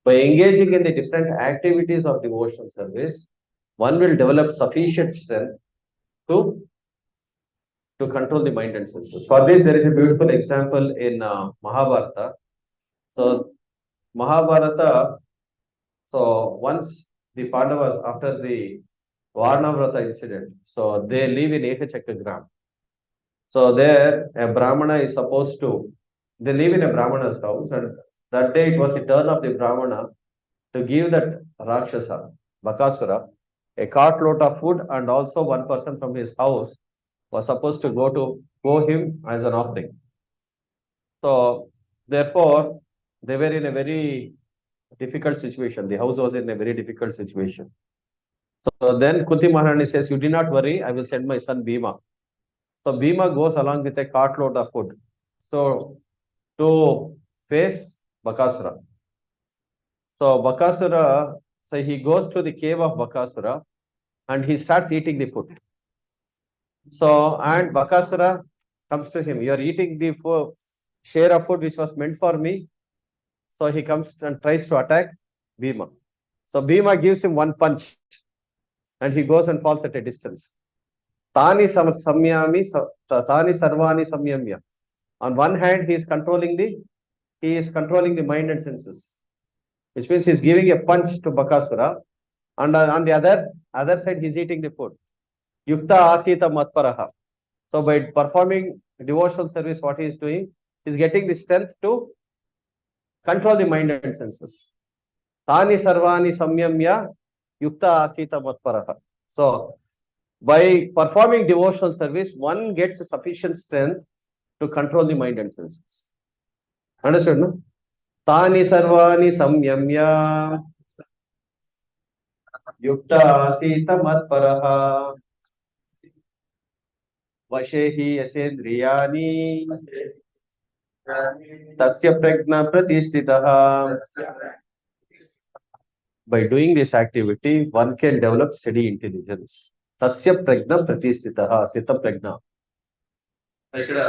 by engaging in the different activities of devotional service, one will develop sufficient strength to control the mind and senses. For this, there is a beautiful example in Mahabharata. So Mahabharata, so once the Pandavas, after the Varnavrata incident, so they live in Ekachakra. So there, a Brahmana is supposed to, they live in a Brahmana's house, and that day it was the turn of the Brahmana to give that Rakshasa, Bakasura, a cartload of food, and also one person from his house was supposed to go him as an offering. So therefore, they were in a very difficult situation. The house was in a very difficult situation. So then Kunti Maharani says, "You do not worry, I will send my son Bhima." So Bhima goes along with a cartload of food. So to face Bakasura. So Bakasura, so he goes to the cave of Bakasura and he starts eating the food. So, and Bakasura comes to him, "You are eating the share of food which was meant for me." So he comes and tries to attack Bhima. So Bhima gives him one punch and he goes and falls at a distance. Tani samyami, tani sarvani samyamya. On one hand, he is controlling the mind and senses, which means he is giving a punch to Bakasura, and on the other side, he is eating the food. Yukta asita matparaha. So by performing devotional service, what he is doing, he is getting the strength to control the mind and senses. Tani sarvani samyamya yukta asita matparaha. So By performing devotional service, one gets sufficient strength to control the mind and senses. Understood, no? Tani sarvani samyamya yukta asita matparaha vashehi yasendriyani tasya prajna pratisthitaha. By doing this activity, one can develop steady intelligence. Tasya prajna pratisthitaha, sita prajna. ఇక్కడ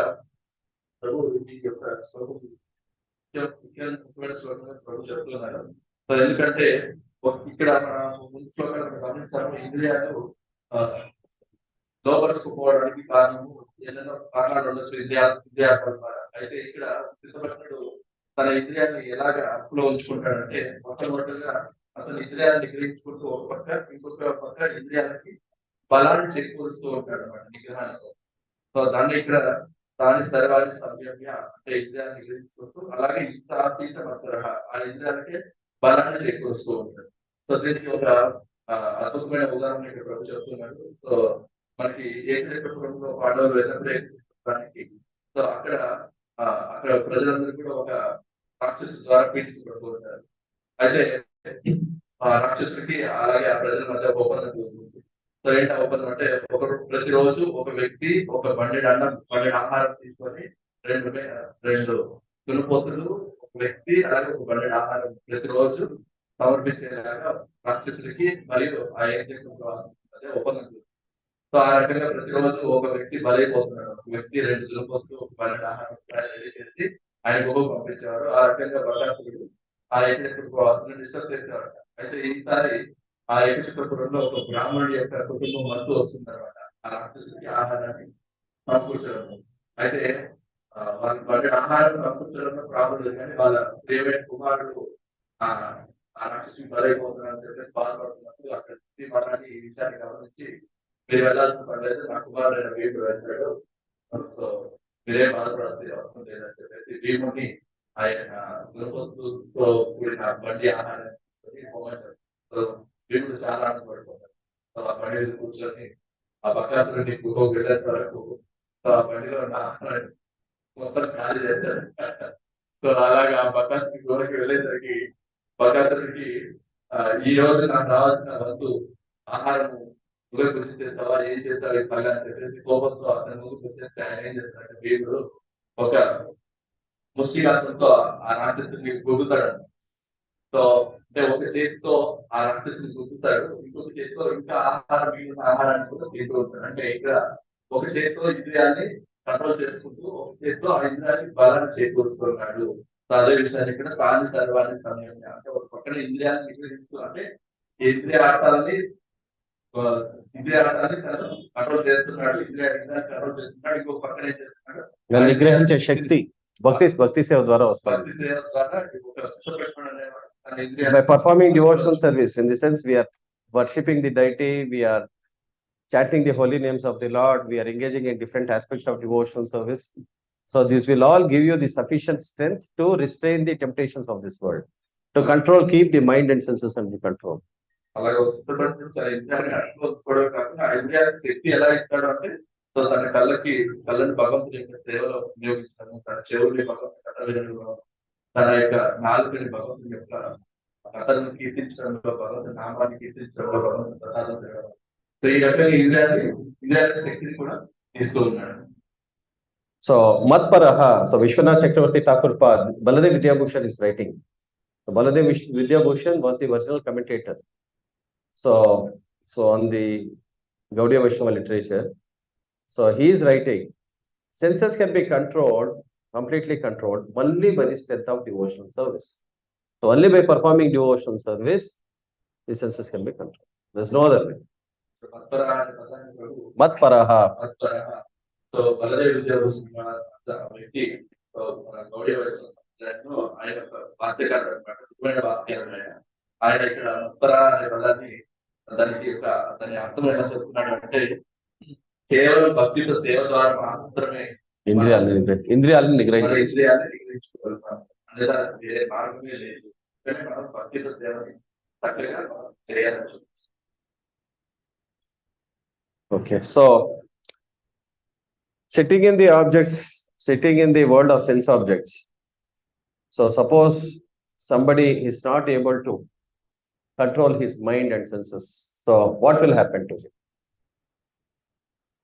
ప్రభు ఈ యొక్క శ్లోకం ముఖ్యమైన శ్లోకంగా ప్రభు చెప్తున్నారు. So ఎందుకంటే ఇక్కడ మన ముందు శ్లోకాలు మనం గమనించాము, ఇంద్రియాలు లోపరుచుకుపోవడానికి కారణము ఏదైనా కారణాలు ఉండొచ్చు, ఇంద్రియాల ద్వారా. అయితే ఇక్కడ స్థితపడినడు తన ఇంద్రియాన్ని ఎలాగ అప్పులో ఉంచుకుంటాడంటే, మొట్టమొదటిగా అతను ఇంద్రియాలను నిగ్రహించుకుంటూ ఒక పక్క, ఇంకొక పక్క ఇంద్రియాలకి బలాన్ని చేకూరుస్తూ ఉంటాడు అన్నమాట నిగ్రహానికి. సో దాన్ని ఇక్కడ దాని సర్వాన్ని సంయమ్య అంటే ఇంద్రియాన్ని నిగ్రహించుకుంటూ, అలాగే ఇంత మత్తరహ ఆ ఇంద్రియాలకి బలాన్ని చేకూరుస్తూ ఉంటాడు. సో దీనికి ఒక అద్భుతమైన ఉదాహరణ ఇక్కడ ప్రభు చెప్తున్నాడు. సో మనకి ఏకైకపురంలో పాండవులు వెళ్ళడానికి, సో అక్కడ ప్రజలందరూ కూడా ఒక రాక్షసు ద్వారా పీడించబడుతూ ఉంటారు. అయితే ఆ రాక్షసుడికి అలాగే ఆ ప్రజల మధ్య ఒక ఒప్పందం జరుగుతుంది. సో ఏంటి ఆ ఒప్పందం అంటే, ప్రతిరోజు ఒక వ్యక్తి ఒక బండి ఆహారం తీసుకొని రెండు దున్నపోతులు ఒక వ్యక్తి అలాగే ఒక బండి ఆహారం ప్రతిరోజు సమర్పించేలాగా రాక్షసుడికి మరియు ఆ మధ్య ఒప్పందం. సో ఆ రకంగా ప్రతిరోజు ఒక వ్యక్తి బలైపోతున్నాడు. ఒక వ్యక్తి 2 దున్నపోతులు ఒక బండి ఆహారం చేసి ఆయన గోగు పంపించేవాడు. ఆ రకంగా బకాసుడు ఆ ఏకచక్రపురం డిస్టర్బ్ చేసేవాడు. అయితే ఈసారి ఆ ఏకచక్రపురంలో ఒక బ్రాహ్మణుడి యొక్క కుటుంబం అంటూ వస్తుంది అనమాట ఆ రాక్షసుడికి ఆహారాన్ని సమకూర్చడం. అయితే వాళ్ళ ఆహారం సమకూర్చడంలో ప్రాబ్లం లేదు, కానీ వాళ్ళ ప్రియమైన కుమారుడు ఆ రాక్షసుడికి బలైపోతున్నారని చెప్పేసి బాధపడుతున్నప్పుడు అక్కడ మఠాన్ని ఈ విషయాన్ని గమనించి, మీరు వెళ్ళాల్సిన పర్లేదు, నా కుమారుడు వీడు వెళ్తాడు, సో మీరేం బాధపడాల్సిన అవసరం లేదని చెప్పేసి భీముని ఆయన దుర్పత్తుతో కూడిన బండి ఆహారాన్ని పోవచ్చు. సో భీముడు చాలా ఆనందపడిపోతాడు. సో ఆ బండి మీద కూర్చొని ఆ బకాసురుడిని గుహకు వెళ్ళేంత వరకు సో ఆ బండిలో ఉన్న ఆహారాన్ని మొత్తం ఖాళీ చేశాడు. సో అలాగా ఆ బకాసుడి గుహకి వెళ్ళేసరికి బకాసుడికి ఈ రోజు నాకు రావాల్సిన వంతు ఆహారము నువ్వే కృషి చేస్తావా, ఏం చేస్తావు ఈ పని అని చెప్పేసి కోపంతో అతని ముందుకు వచ్చేస్తే ఆయన ఏం చేస్తాడంటే భీముడు ఒక ముష్టిఘాతంతో ఆ రాక్షసుని గుద్దుతాడు. సో అంటే ఒక చేతితో ఆ రాక్షసుని గుద్దుతాడు, ఇంకొక చేతితో ఇంకా మిగిలిన ఆహారాన్ని కూడా తింటూ ఉంటాడు. అంటే ఇక్కడ ఒక చేతితో ఇంద్రియాన్ని కంట్రోల్ చేసుకుంటూ ఒక చేతితో ఆ ఇంద్రియాన్ని బలాన్ని చేకూరుస్తున్నాడు. సో అదే విషయాన్ని ఇక్కడ కాని సర్వాన్ని సమయం అంటే ఒక పక్కన ఇంద్రియాన్ని నిగ్రహిస్తూ, అంటే ఇంద్రియార్థాలని తను కంట్రోల్ చేస్తున్నాడు, ఇంద్రియాన్ని కంట్రోల్ చేస్తున్నాడు. ఇంకొక పక్కన ఏం చేస్తున్నాడు, నిగ్రహించే శక్తి భక్తి సేవ ద్వారా వస్తుంది. By performing devotional service, in the sense we are worshipping the deity, we are chanting the holy names of the Lord, we are engaging in different aspects of devotional service. So this will all give you the sufficient strength to restrain the temptations of this world, to control, keep the mind and senses under control. అలాగే కాకుండా ఇంద్రియానికి శక్తి ఎలా ఇస్తాడు అంటే, so తన కళ్ళని భగవంతుని యొక్క సేవలో వినియోగించడం, తన చెవుల్ని భగవంతుని కథ వినడంలో, తన యొక్క నాలుకని భగవంతుని యొక్క కథలను కీర్తించడంలో, భగవంతుని నామాన్ని కీర్తించడంలో, భగవంతుని ప్రసాదం చేయడం. సో ఈ రకంగా ఇంద్రియానికి శక్తిని కూడా ఇస్తూ ఉన్నాడు. So Matparaha, so Vishwanath Chakravarti Thakur Baladev Vidyabhushan is writing. So Baladev Vidyabhushan was the original commentator. So on the Gaudiya Vaishnava literature, so he is writing, senses can be controlled, completely controlled, only by the strength of devotional service. So only by performing devotional service, the senses can be controlled. There's no other way. Matparaha. So Baladev Vidyabhushana వ్యక్తి గౌడీయ వయసు ఆయన భాష్యకారుడు అనమాట, ముఖ్యమైన భాష్యకారుడు ఆయన ఇక్కడ ఉత్తర అనే పదాన్ని దాని అర్థం ఎలా చెప్తున్నాడు అంటే, కేవలం భక్తితో సేవ ద్వారా మాత్రమే ఇంద్రియాలను నిగ్రహించుకోగలుగుతాం, లేదా వేరే మార్గమే లేదు. కానీ మనం భక్తితో సేవని చక్కగా చేయాలని Okay, so sitting in the objects, sitting in the world of sense objects. So suppose somebody is not able to control his mind and senses. So what will happen to him?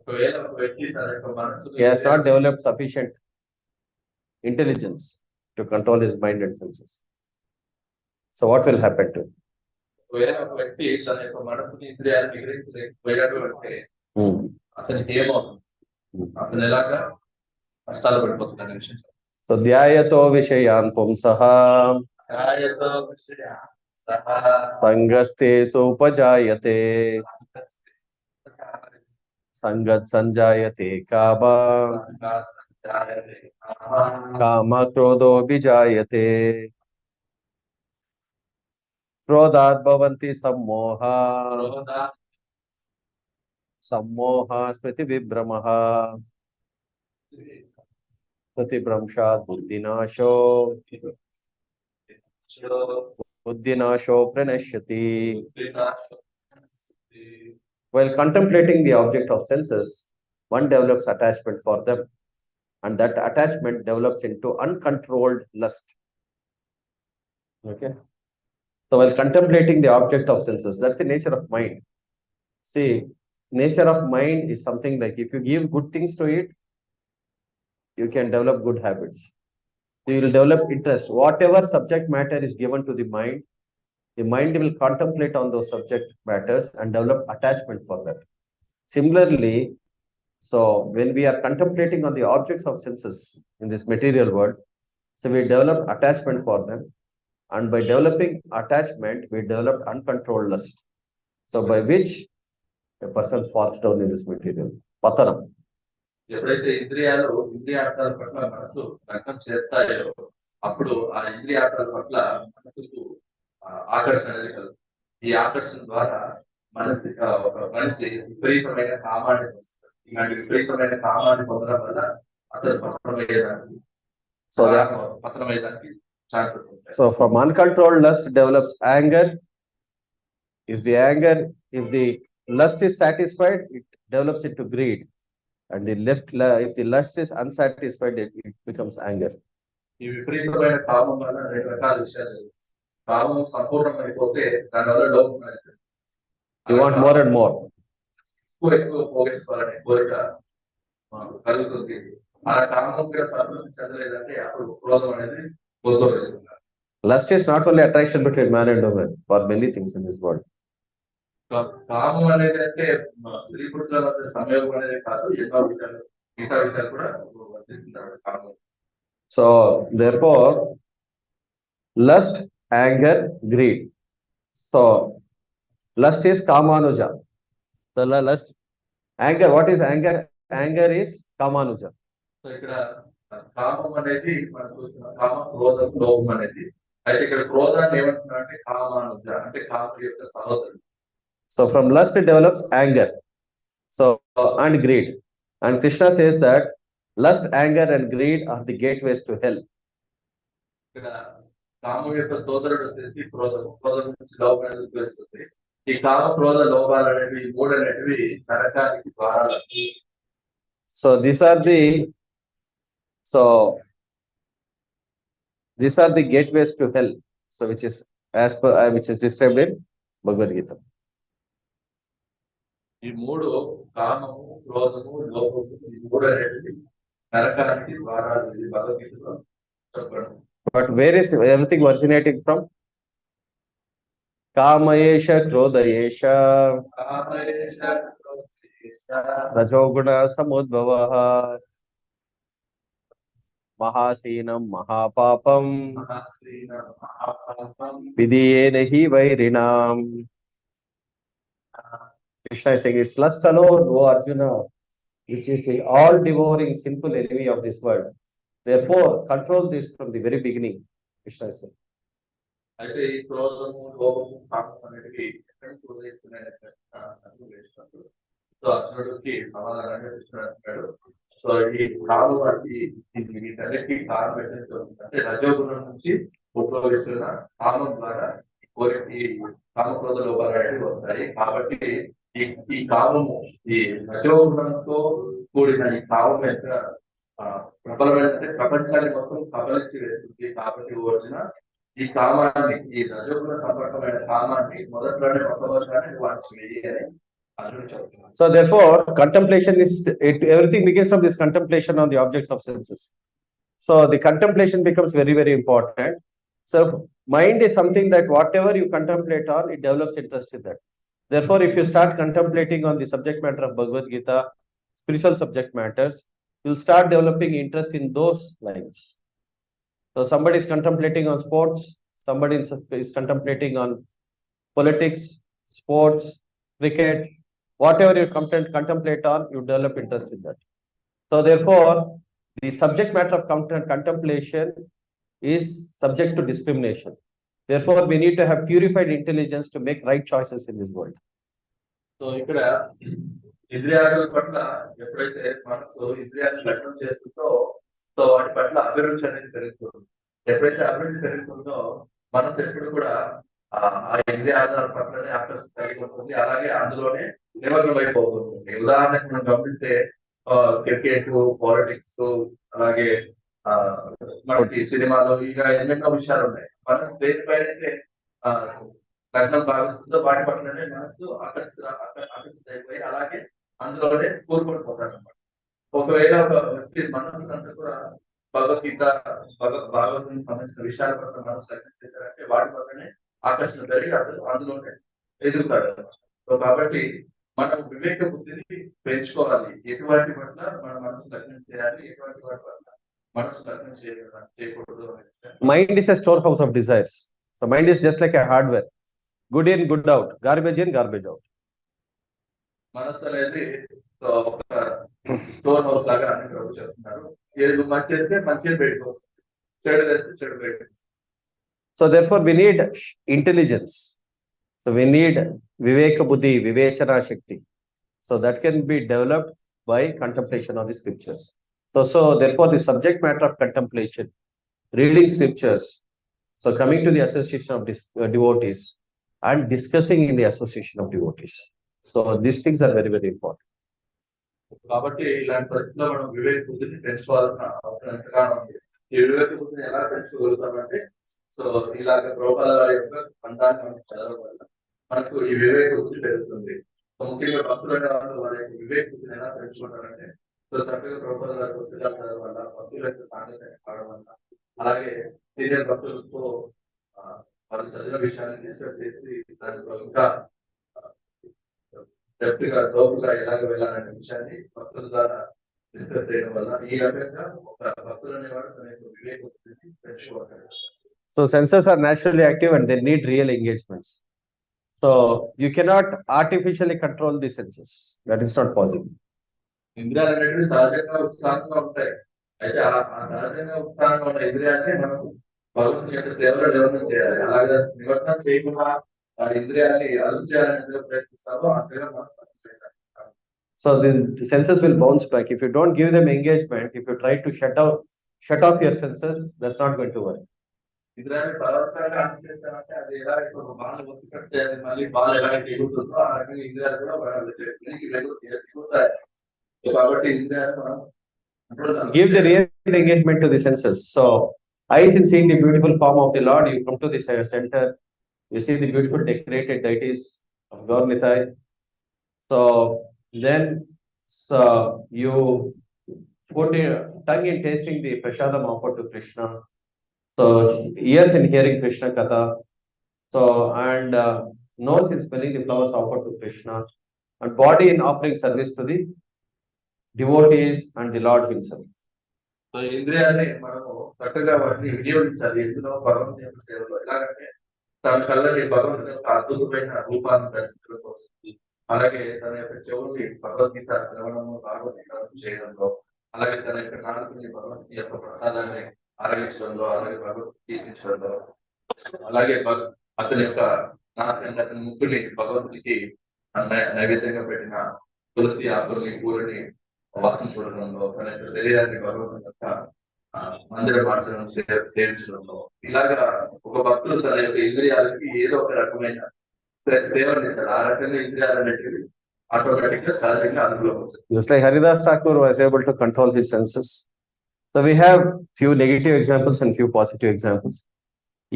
ఒకవేళ ఒక వ్యక్తి తన యొక్క మనస్సును He has not developed sufficient intelligence to control his mind and senses. So what will happen to him? ఒకవేళ ఒక వ్యక్తి తన యొక్క మనస్సుని ఇంద్రియాలను నిగ్రహించలేకపోయాడు అంటే అతనికి ఏమవుతుంది? అతను ఎలాగా కష్టాలు పడిపోతున్నాడు అనే విషయం. సో ధ్యాయతో విషయాన్ పుంసః ధ్యాయతో విషయాన్ సంగస్తేషు ఉపజాయతే సంగత్ సంజాయతే కామ క్రోధోభిజాయతే క్రోధాత్ భవంతి సమ్మోహ స్మృతి విభ్రమః స్మృతిభ్రంశాత్ బుద్ధినాశో ప్రణశ్యతి. While contemplating the object of senses, one develops attachment for them, and that attachment develops into uncontrolled lust. Okay. So while contemplating the object of senses, that's the nature of mind. See, nature of mind is something like if you give good things to it, you can develop good habits. You will develop interest. Whatever subject matter is given to the mind will contemplate on those subject matters and develop attachment for that. Similarly, so when we are contemplating on the objects of senses in this material world, so we develop attachment for them, and by developing attachment, we develop uncontrolled lust. So by which a person falls down in this material. Patanam. ఎప్పుడైతే ఇంద్రియార్థాల పట్ల మనసు లగ్నం చేస్తాయో అప్పుడు ఆ ఇంద్రియార్థాల పట్ల మనసుకు ఆకర్షణ అనేది కలుగుతుంది. ఈ ఆకర్షణ ద్వారా ఒక మనిషి విపరీతమైన కామాన్ని పొందుతాడు. ఇలాంటి విపరీతమైన కామాన్ని పొందడం వల్ల అతను పతనమయ్యేదానికి ఛాన్సెస్ ఉంటాయి. So from uncontrolled lust develops anger. If the lust is satisfied, it develops into greed. And if the lust is unsatisfied, it becomes anger. ఈ విపరీతమైన కామం వల్ల రెండు రకాల విషయాలు. కామం సంపూర్ణమైపోతే దాని వల్ల లోపం అవుతుంది. You want more and more. ఎక్కువ పోగేసుకోవాలనే కోరిక కలుగుతుంది. ఆ కామం కూడా సంతృప్తి చెందలేదంటే అప్పుడు క్రోధం అనేది ఉద్భవిస్తుంది. Lust is not only attraction between man and woman for many things in this world. కామం అనేది అంటే స్త్రీ పురుషుల మధ్య సంయోగం అనేది కాదు, ఎన్నో విషయాలు మిగతా విషయాలు కూడా వర్తిస్తుంటారు కామం. So therefore, lust, anger, greed. So lust is kamanuja. So lust, anger. What is anger? Anger is kamanuja. So ఇక్కడ కామం అనేది మనం చూస్తున్నాం, కామ క్రోధం లోభం అనేది. అయితే ఇక్కడ క్రోధాన్ని ఏమంటున్నా అంటే కామానుజ అంటే కామ యొక్క సహోదరుడు. So from lust it develops anger. So and greed. And Krishna says that lust, anger, and greed are the gateways to hell. ఇక్కడ కామం యొక్క సోదరుడు వచ్చేసి క్రోధం, క్రోధం నుంచి లోభం అనేది వస్తుంది. ఈ కామ క్రోధ లోభాలు అనేవి మూడు అనేటివి నరకానికి ద్వారాలు. So these are the gateways to hell. So which is described in Bhagavad Gita. ఈ మూడు కామము, క్రోధము, లోభము, ఈ మూడు అనేటివి నరకానికి ద్వారాలు. ఇది భగవద్గీతలో చెప్పడం. But where is everything originating from? Kamayesha, Krodayesha, Rajoguna, Samudbhavaha, Mahasinam, Mahapapam, Vidiyenahi Vairinam. Krishna is saying it's lust alone, O Arjuna, which is the all-devouring sinful enemy of this world. Therefore, control this from the very beginning, Krishna is saying. అయితే ఈ క్రోధము, లోభము, కామం అనేటివి ఎక్కడ క్రోధిస్తున్నాయి? So అర్జునుడికి సమాధానంగా కృష్ణుడు అంటాడు. సో ఈ కామం వీటన్నిటికీ కారణం ఏంటంటే అంటే రజోగుణం నుంచి ఉద్భవిస్తున్న కామం ద్వారా ఈ కామ క్రోధ లోపాలు అనేవి వస్తాయి. కాబట్టి ఈ కామము, ఈ రజోగుణంతో కూడిన ఈ కామం యొక్క ప్రబలమైనది ప్రపంచాన్ని మొత్తం కబలించి వేస్తుంది. కాబట్టి వచ్చిన ఈ కామాన్ని, ఈ రజోగుణ సంపర్కమైన కామాన్ని మొదట్లోనే వాడిచేయి అని అర్జునుడు చెప్తున్నాడు. So therefore, contemplation is everything begins from this contemplation on the objects of senses. So the contemplation becomes very, very important. So mind is something that whatever you contemplate on, it develops interest in that. Therefore, if you start contemplating on the subject matter of Bhagavad Gita, spiritual subject matters, you'll start developing interest in those lines. So somebody is contemplating on sports, somebody is contemplating on politics, sports, cricket, whatever you contemplate on, you develop interest in that. So therefore, the subject matter of contemplation is subject to discrimination. Therefore, we need to have purified intelligence to make right choices in this world. So ఇక్కడ ఇంద్రియాల పట్ల ఎప్పుడైతే మనసు ఇంద్రియాలను లగ్నం చేస్తుందో, so వాటి పట్ల అభిరుచి అనేది పెరుగుతుంది. ఎప్పుడైతే అభిరుచి పెరుగుతుందో మనసు ఎప్పుడు కూడా ఆ ఇంద్రియాల పట్లనే ఆకర్షణ కలిగి ఉంటుంది. అలాగే అందులోనే నిమగ్నం అయిపోతుంది. ఉదాహరణకు మనం గమనిస్తే క్రికెట్, పాలిటిక్స్, అలాగే మనకి సినిమాలు, ఇక ఎన్నెన్నో విషయాలు ఉన్నాయి. మనసు దేనిపైనైతే లగ్నం భావిస్తుందో వాటి పట్లనే మనసు ఆకర్షితమైపోయి అలాగే అందులోనే కూరుకుపోతాడు అనమాట. ఒకవేళ ఒక వ్యక్తి మనసు అంతా కూడా భగవద్గీత, భాగవతం సంబంధించిన విషయాల పట్ల మనసు లగ్నం చేశారంటే వాటి పట్లనే ఆకర్షణ పెరిగి అందులోనే ఎదుగుతాడు అనమాట. సో కాబట్టి మనం వివేక బుద్ధిని పెంచుకోవాలి. ఎటువంటి పట్ల మన మనసు లగ్నం చేయాలి, ఎటువంటి వాటి పట్ల మనసు లగ్నం చేయకూడదు. Mind is a storehouse of desires. So mind is just like a hardware. Good in, good out. Garbage in, garbage out. మనసు అనేది ఒక స్టోర్ హౌస్ లాగా అని ప్రభు చెప్తున్నారు. ఏది మంచి చేస్తే మంచి బయటకు వస్తుంది, చెడు చేస్తే చెడు బయటకు. So therefore, we need intelligence. So we need viveka buddhi, vivechana shakti. So that can be developed by contemplation of the scriptures. So therefore, the subject matter of contemplation, reading scriptures, so coming to the association of devotees and discussing in the association of devotees. So these things are very, very important. కాబట్టి ఇలాంటి పరిస్థితుల్లో మనం వివేక బుద్ధిని పెంచుకోవాల్సిన అవసరం ఎంతగానో ఉంది. ఈ వివేక బుద్ధిని ఎలా పెంచుకోగలుగుతామంటే, సో ఇలాగ ప్రభుపాద వారి యొక్క గ్రంథాన్ని మనం చదవడం వల్ల మనకు ఈ వివేక బుద్ధి పెరుగుతుంది. సో ముఖ్యంగా భక్తులైన వాళ్ళు వారి యొక్క వివేక బుద్ధిని ఎలా పెంచుకుంటారంటే, సో చక్కగా ప్రభుపాద వారి పుస్తకాలు చదవడం వల్ల, భక్తుల యొక్క సాంగత్యాన్ని కావడం వల్ల, అలాగే సీనియర్ భక్తులతో వాళ్ళు చదివిన విషయాన్ని డిస్కస్ చేసి దాంట్లో ఇంకా డెప్త్గా లోపుగా ఎలాగ వెళ్ళాలనే విషయాన్ని భక్తుల ద్వారా డిస్కస్ చేయడం వల్ల ఈ రకంగా ఒక భక్తులు అనేవాడు తన యొక్క వివేక బుద్ధిని పెంచుకోగలరు. So senses are naturally active and they need real engagements. So you cannot artificially control the senses. That is not possible. ఇంద్రియాలు అనేవి సహజంగా ఉత్సాహంగా ఉంటాయి. అయితే ఆ సహజంగా ఉత్సాహంగా ఉన్న ఇంద్రియాన్ని మనం భగవంతుని యొక్క సేవలో నిమగ్నం చేయాలి. అలాగే నిమగ్నం చేయకుండా ఆ ఇంద్రియాన్ని అదుపు చేయాలని ప్రయత్నిస్తామో అంతగా మనం. So the senses will bounce back. If you don't give them engagement, if you try to shut off your senses, that's not going to work. ఇంద్రియాన్ని బలవంతంగా అదుపు చేస్తామంటే అది ఎలా ఇప్పుడు బాగా ఒత్తి కట్టే మళ్ళీ బాగా ఎలాగైతే ఎగురుతుందో ఆ రకంగా ఇంద్రియాలు కూడా ఎగురుతాయి. కాబట్టి ఇంద్రియాలు మనం give the real engagement to the senses. So eyes in seeing the beautiful form of the Lord, you come to the center, you see the beautiful decorated deities of Gaur-Nitai. So then you put your tongue in tasting the prasadam offered to Krishna. So ears in hearing Krishna Katha. So and nose in smelling the flowers offered to Krishna. And body in offering service to the devotees and the Lord himself. So ఇంద్రియాన్ని మనము చక్కగా వాటిని వినియోగించాలి. ఎందులో భగవంతుని యొక్క సేవలో ఎలాగంటే తన కళ్ళని భగవంతుని యొక్క అద్భుతమైన రూపాన్ని దర్శించడం కోసం, అలాగే తన యొక్క చెవుని భగవద్గీత శ్రవణము, భగవద్గీత చేయడంలో, అలాగే తన యొక్క నాలుకని భగవద్గీత యొక్క ప్రసాదాన్ని ఆరగించడంలో, అలాగే భగవద్గీత కీర్తించడంలో, అలాగే అతని యొక్క నాశనం అతని ముక్కుని భగవంతుడికి నైవేద్యంగా పెట్టిన తులసి ఆకుల్ని, పూలని వాసన చూడడంలో, తన యొక్క శరీరాన్ని భగవంతుని యొక్క మందిర మార్చడం, సేవించడంలో, ఇలాగా ఒక భక్తుడు తన యొక్క ఇంద్రియాలకి ఏదో ఒక రకమైన సేవలు ఇస్తాడు. ఆ రకంగా ఇంద్రియాలు అనేటివి ఆటోమేటిక్ గా సహజంగా అదుపులోకి వస్తుంది. Just like Haridas Thakur was able to control his senses. So we have few negative examples and few positive examples.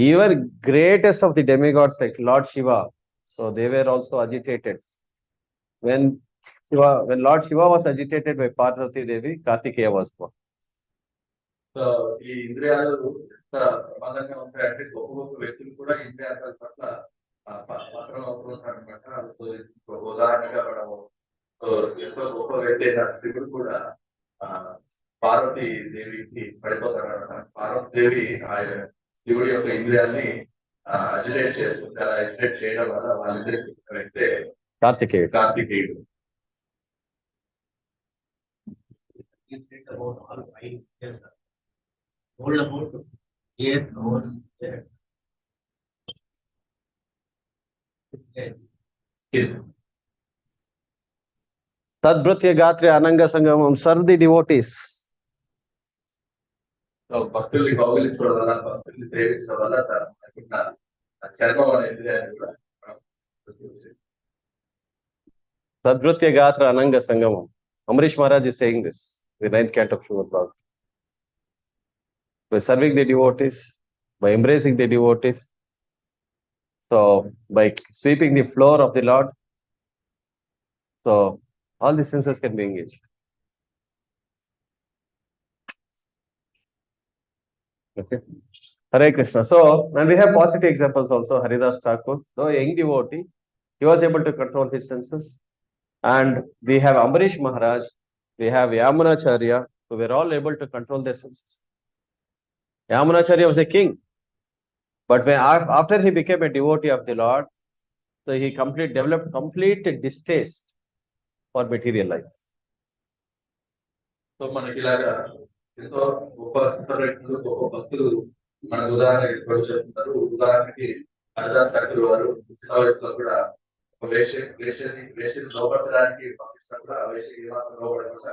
Even greatest of the demigods like Lord Shiva, so they were also agitated. When Lord Shiva was agitated by Parvati Devi, Kartikeya was born. So ఈ ఇంద్రియాలు ఎంత ప్రమాదంగా ఉంటాయంటే గొప్ప గొప్ప వ్యక్తులు కూడా ఇంద్రియాల పట్ల పత్రం అవుతుంటారనమాట. సో ఉదాహరణగా మనము సో ఎంతో గొప్ప వ్యక్తి అయిన శివుడు కూడా పార్వతీ దేవికి పడిపోతారనమాట. పార్వతీ దేవి ఆయన శివుడి యొక్క ఇంద్రియాల్ని అజిటేట్ చేస్తుంది. అలా అజిటేట్ చేయడం వల్ల వాళ్ళిద్దరికి వ్యక్తే కార్తికేయుడు. Tadbhrutya Gatre Ananga Sangamam, serve the devotees. భక్తుల్ని కౌగిలించడం వల్ల, భక్తుల్ని సేవించడం వల్ల చర్మం అనేది కూడా Tadbhrutya Gatra Ananga Sangamam. Amrish Maharaj is saying this, the 9th canto of Srimad Bhagavatam. By serving the devotees, by embracing the devotees, so by sweeping the floor of the Lord, so all the senses can be engaged. Okay. Hare Krishna. So, and we have positive examples also. Haridas Thakur, though a young devotee, he was able to control his senses. And we have Amrish Maharaj, we have Yamunacharya, who were all able to control their senses. Yamunacharya was a king, but when after he became a devotee of the Lord, so he developed complete distaste for material life. So మనకి ఇలాగా ఎంతో గొప్ప వ్యక్తులు, గొప్ప భక్తులు మన ఉదాహరణకి ఇప్పుడు చెప్తున్నారు. ఉదాహరణకి హరిదాస్ ఠాకూర్ వారు చిన్న వయసులో కూడా ఒక వేషని లోపరచడానికి పంపించినప్పుడు ఆ వేషకి ఏమాత్రం లోపడకుండా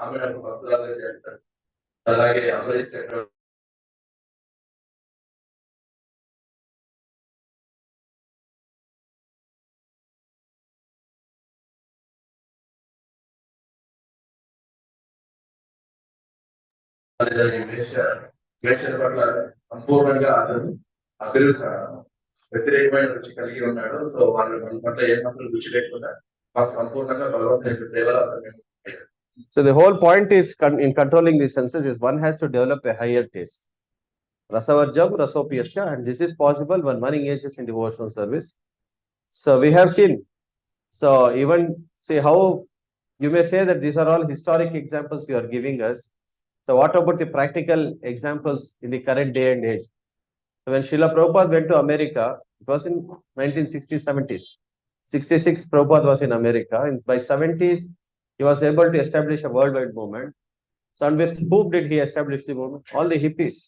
ఆమె భక్తురాలుగా చేస్తారు. అలాగే అమరీష్ చక్రవర్తి వేషల పట్ల సంపూర్ణంగా అతను వ్యతిరేకమైన రుచి కలిగి ఉన్నాడు. సో వాళ్ళు మన పట్ల ఏమాత్రం రుచి లేకుండా మాకు సంపూర్ణంగా భగవంతుని యొక్క సేవలు అతను. So the whole point is in controlling the senses is one has to develop a higher taste. Rasavarjam, rasopiyasya, and this is possible when one engages in devotional service. So we have seen. So even see how you may say that these are all historic examples you are giving us. So what about the practical examples in the current day and age? So when Srila Prabhupada went to America, it was in 1960s, 70s. 66, Prabhupada was in America. And by 70s, he was able to establish a worldwide movement. So and with whom did he establish the movement? All the hippies.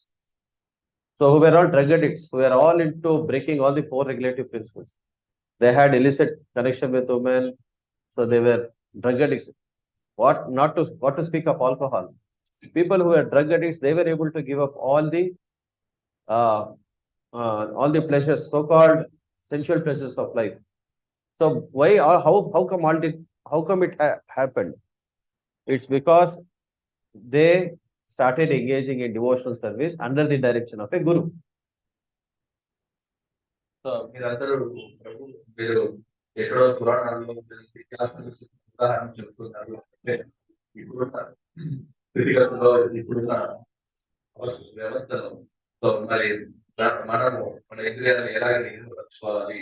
So who were all drug addicts, who were all into breaking all the 4 regulative principles. They had illicit connection with women. So they were drug addicts. What to speak of alcohol? People who were drug addicts, they were able to give up all the pleasures, so-called sensual pleasures of life. So why or how come it happened? It's because they started engaging in devotional service under the direction of a guru. So మీరందరూ మీరు ఎక్కడో పురాణాల్లో ఉదాహరణ చెప్తున్నారు. అంటే ఇప్పుడున్న స్థితిగతుల్లో, ఇప్పుడున్న వ్యవస్థలో సో మరి మనము మన ఇంద్రియాలను ఎలా నియంత్రించుకోవాలి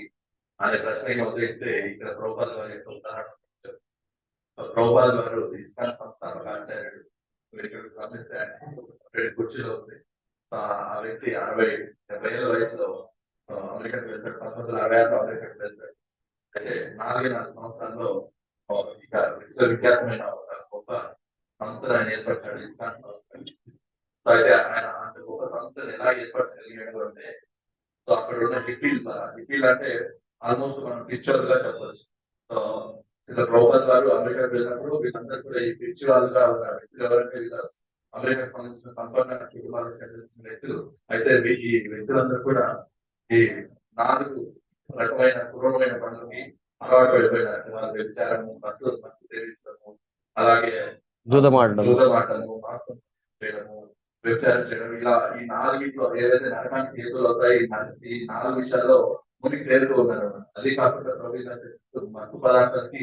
అనే ప్రశ్న ఉదయిస్తే ఇక్కడ ప్రభుపాద వారి యొక్క ఉదాహరణ. ప్రభుపాద వారు ఇస్కాన్ సంస్థాపక ఆచార్యుడు. ఇక్కడ గమనిస్తే కుర్చీలో ఉంది. ఆ వ్యక్తి 60-70 ఏళ్ళ వయసులో అమెరికాకు వెళ్తాడు. 1966 అమెరికాకు వెళ్తాడు. అయితే 4 సంవత్సరాల్లో ఇక విశ్వవిఖ్యాతమైన ఒక గొప్ప సంస్థను ఆయన ఏర్పరిచాడు, ఇస్కాన్ సంస్థ. సో అయితే ఆయన అంత గొప్ప సంస్థను ఎలా ఏర్పరచగలిగాడు అంటే, సో అక్కడ ఉన్న హిప్పీలు అంటే ఆల్మోస్ట్ మనం పిచ్చోలుగా చెప్పచ్చు. సో ఇలా ప్రభుపాద వారు అమెరికాకు వెళ్ళినప్పుడు వీళ్ళందరూ కూడా ఈ పిచ్చి వాళ్ళుగా ఉన్న వ్యక్తులు ఎవరంటే వీళ్ళ అమెరికాకు సంబంధించిన సంపన్న కుటుంబాలకు చెందిన వ్యక్తులు. అయితే ఈ వ్యక్తులందరూ కూడా ఈ 4 రకమైన క్రూరమైన పనులకి అలవాటు పడిపోయినారు. వాళ్ళు వ్యభిచారము, మత్తు సేవించడము, అలాగే జూదమాడడం, మాంసం చేయడము, వ్యభిచారం చేయడం, ఇలా ఈ నాలుగిట్లో ఏదైతే నరకానికి హేతులు అవుతాయి, ఈ 4 విషయాల్లో మునికి తేలుతూ ఉన్నారు. అది కాకుండా మత్తు పదార్థానికి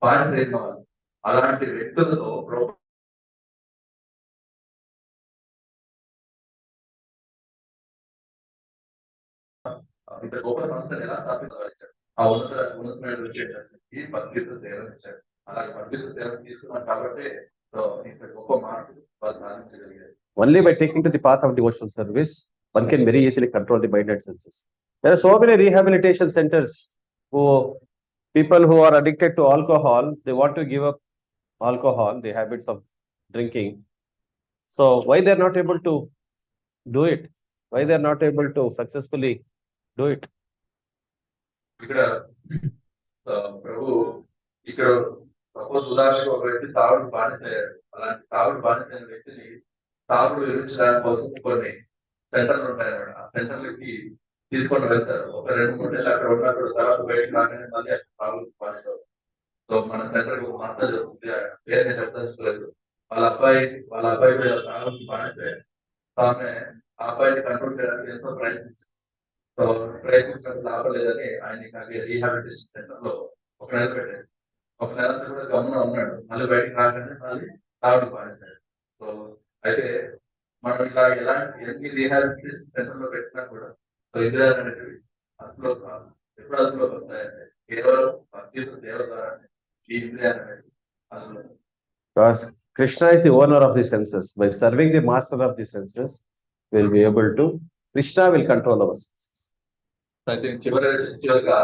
బానిసైన వాళ్ళు. అలాంటి వ్యక్తులతో ఇంత గొప్ప సంస్థను ఎలా స్థాపించవచ్చు? ఆ ఉన్నతమైన వచ్చేటప్పటికి భక్తితో సేవలు ఇచ్చాడు. అలాగే భక్తితో సేవలు తీసుకున్నాం కాబట్టి ఇంత గొప్ప మార్పు వాళ్ళు సాధించగలిగారు. Only by taking to the path of devotional service, one can very easily control the mind and senses. There are so many rehabilitation centers who people who are addicted to alcohol, they want to give up alcohol, the habits of drinking. So why they are not able to do it? Why they are not able to successfully do it? ఇక్కడ ప్రభు ఇక్కడ suppose ఉదాహరణకు ఒక వ్యక్తి తాగుడు బానిసయ్యాడు. అలాంటి తాగుడు బానిసైన వ్యక్తిని తాగుడు విధించడానికి కోసం కొన్ని సెంటర్లు ఉంటాయన్నమాట. ఆ సెంటర్లకి తీసుకొని వెళ్తారు. ఒక 2-3 నెలలు అక్కడ ఉన్నప్పుడు తర్వాత బయటకు రాగానే మళ్ళీ అక్కడ తాగుడు బానిసవుతారు. సో మన సెంటర్ మాస్టర్ చేస్తుంది, పేరుని చెప్పదలుచుకోలేదు. వాళ్ళ అబ్బాయి మీద తాగుడు బానిసయ్యాడు. ఆమె ఆ అబ్బాయిని కంట్రోల్ చేయడానికి ఎంతో ప్రయత్నించారు. సో ప్రయత్నించినప్పుడు లాభం లేదని ఆయన రీహాబిలిటేషన్ సెంటర్ లో ఒక నెల పెట్టేసి, ఒక నెల కూడా గమనం ఉన్నాడు. మళ్ళీ బయటకు రాగానే మళ్ళీ తాగుడు బానిసాడు. సో అయితే మనం ఇలా ఎన్ని రీహాబిలిటేషన్ సెంటర్ లో పెట్టినా కూడా ఇంద్రియాలు అనేవి అందులో కాదు. ఎప్పుడు అందులోకి వస్తాయంటే కేవలం భక్తితో దేవ ద్వారా ఈ ఇంద్రియాలు అనేవి అందులో. Because Krishna is the owner of the senses. By serving the master of the senses, we will be able to, Krishna will control our senses. అయితే చివరిగా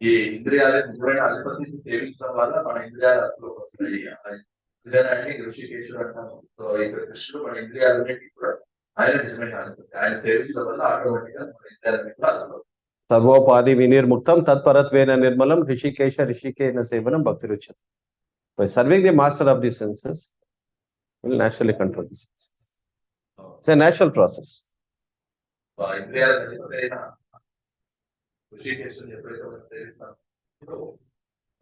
ఈ ఇంద్రియాలు నిజమైన అధిపతిని సేవించడం వల్ల మన ఇంద్రియాలు అందులోకి వస్తున్నాయి. ఇంద్రియాలని ఋషికేశ్వరు అంటాము. సో ఇక్కడ కృష్ణుడు మన ఇంద్రియాలన్నింటినీ కూడా ఆయన నిజమైన అధిపతి. ఆయన సేవించడం వల్ల ఆటోమేటిక్ గా మన ఇంద్రియాలన్నీ కూడా అందులో. సర్వోపాధి వినిర్ముక్తం తత్పరత్వేన నిర్మలం ఋషికేన సేవనం భక్తిరుచ్యతే. By serving the master of the senses, we will naturally control the senses. It's a natural process. ఇంద్రియాల అధిపతైన ఋషికేశ్వరుని ఎప్పుడైతే మనం సేవిస్తాం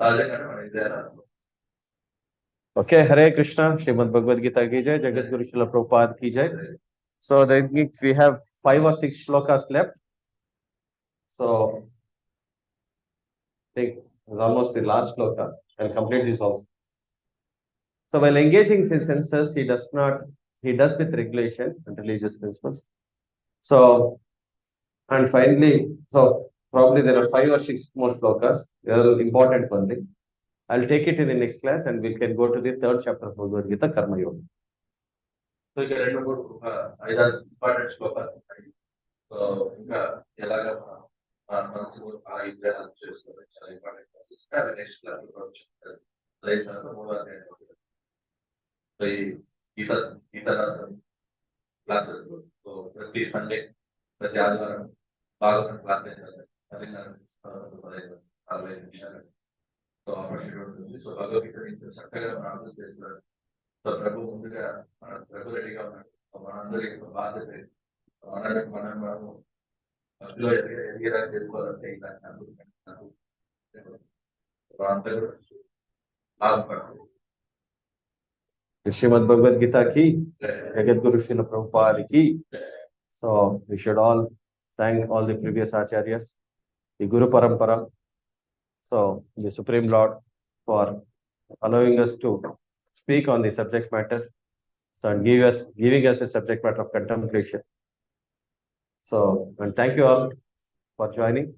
సహజంగానే మన ఇంద్రియాలు. Okay, Hare Krishna, Srimad Bhagavad Gita ki jai, Jagat Guru Srila Prabhupada ki jai. So then we have 5 or 6 shlokas left. So I think it's almost the last shloka. I'll complete this also. So while engaging his senses, he does with regulation and religious principles. So, and finally, so probably there are 5 or 6 more shlokas. They are important only. I'll take it in the next class and we can go to the 3rd chapter of Bhagavad Gita, Karma Yoga. So ఇక్కడ 2-3 important shlokas ఉన్నాయి. So ఇంకా ఎలాగా మన మనసు ఆ ఇంద్రియాలను చేసుకోవాలి చాలా ఇంపార్టెంట్ ప్రాసెస్. అవి నెక్స్ట్ క్లాస్ లో చెప్తారు. అదే తర్వాత 3వ అధ్యాయం. సో ఈ గీత రాసం క్లాసెస్ సో ప్రతి సండే ప్రతి ఆదివారం భాగవతం క్లాస్ అయిన 45 నిమిషాలు సో ఆపర్చునిటీ ఉంటుంది. సో భగవద్గీత ఇంత చక్కగా మనం అర్థం చేస్తున్నారు. సో ప్రభు ముందుగా ప్రభు రెడీగా ఉన్నాడు. మనందరికీ బాధ్యత మనము భక్తిలో ఎదిగేలా చేసుకోవాలంటే ఇలాంటి అంతా కూడా లాభపడుతుంది. Srimad Bhagavad Gita ki, Jagat Guru Srila Prabhupada ki. So we should all thank all the previous acharyas, the Guru Parampara, so the Supreme Lord for allowing us to speak on the subject matter, so and giving us a subject matter of contemplation. So and thank you all for joining,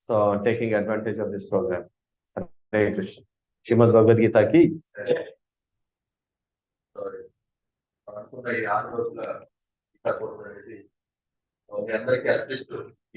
so taking advantage of this program. Hare Krishna. Srimad Bhagavad Gita ki. అనుకున్న ఈ 6 రోజుల Gita course అనేది మీ అందరికీ at least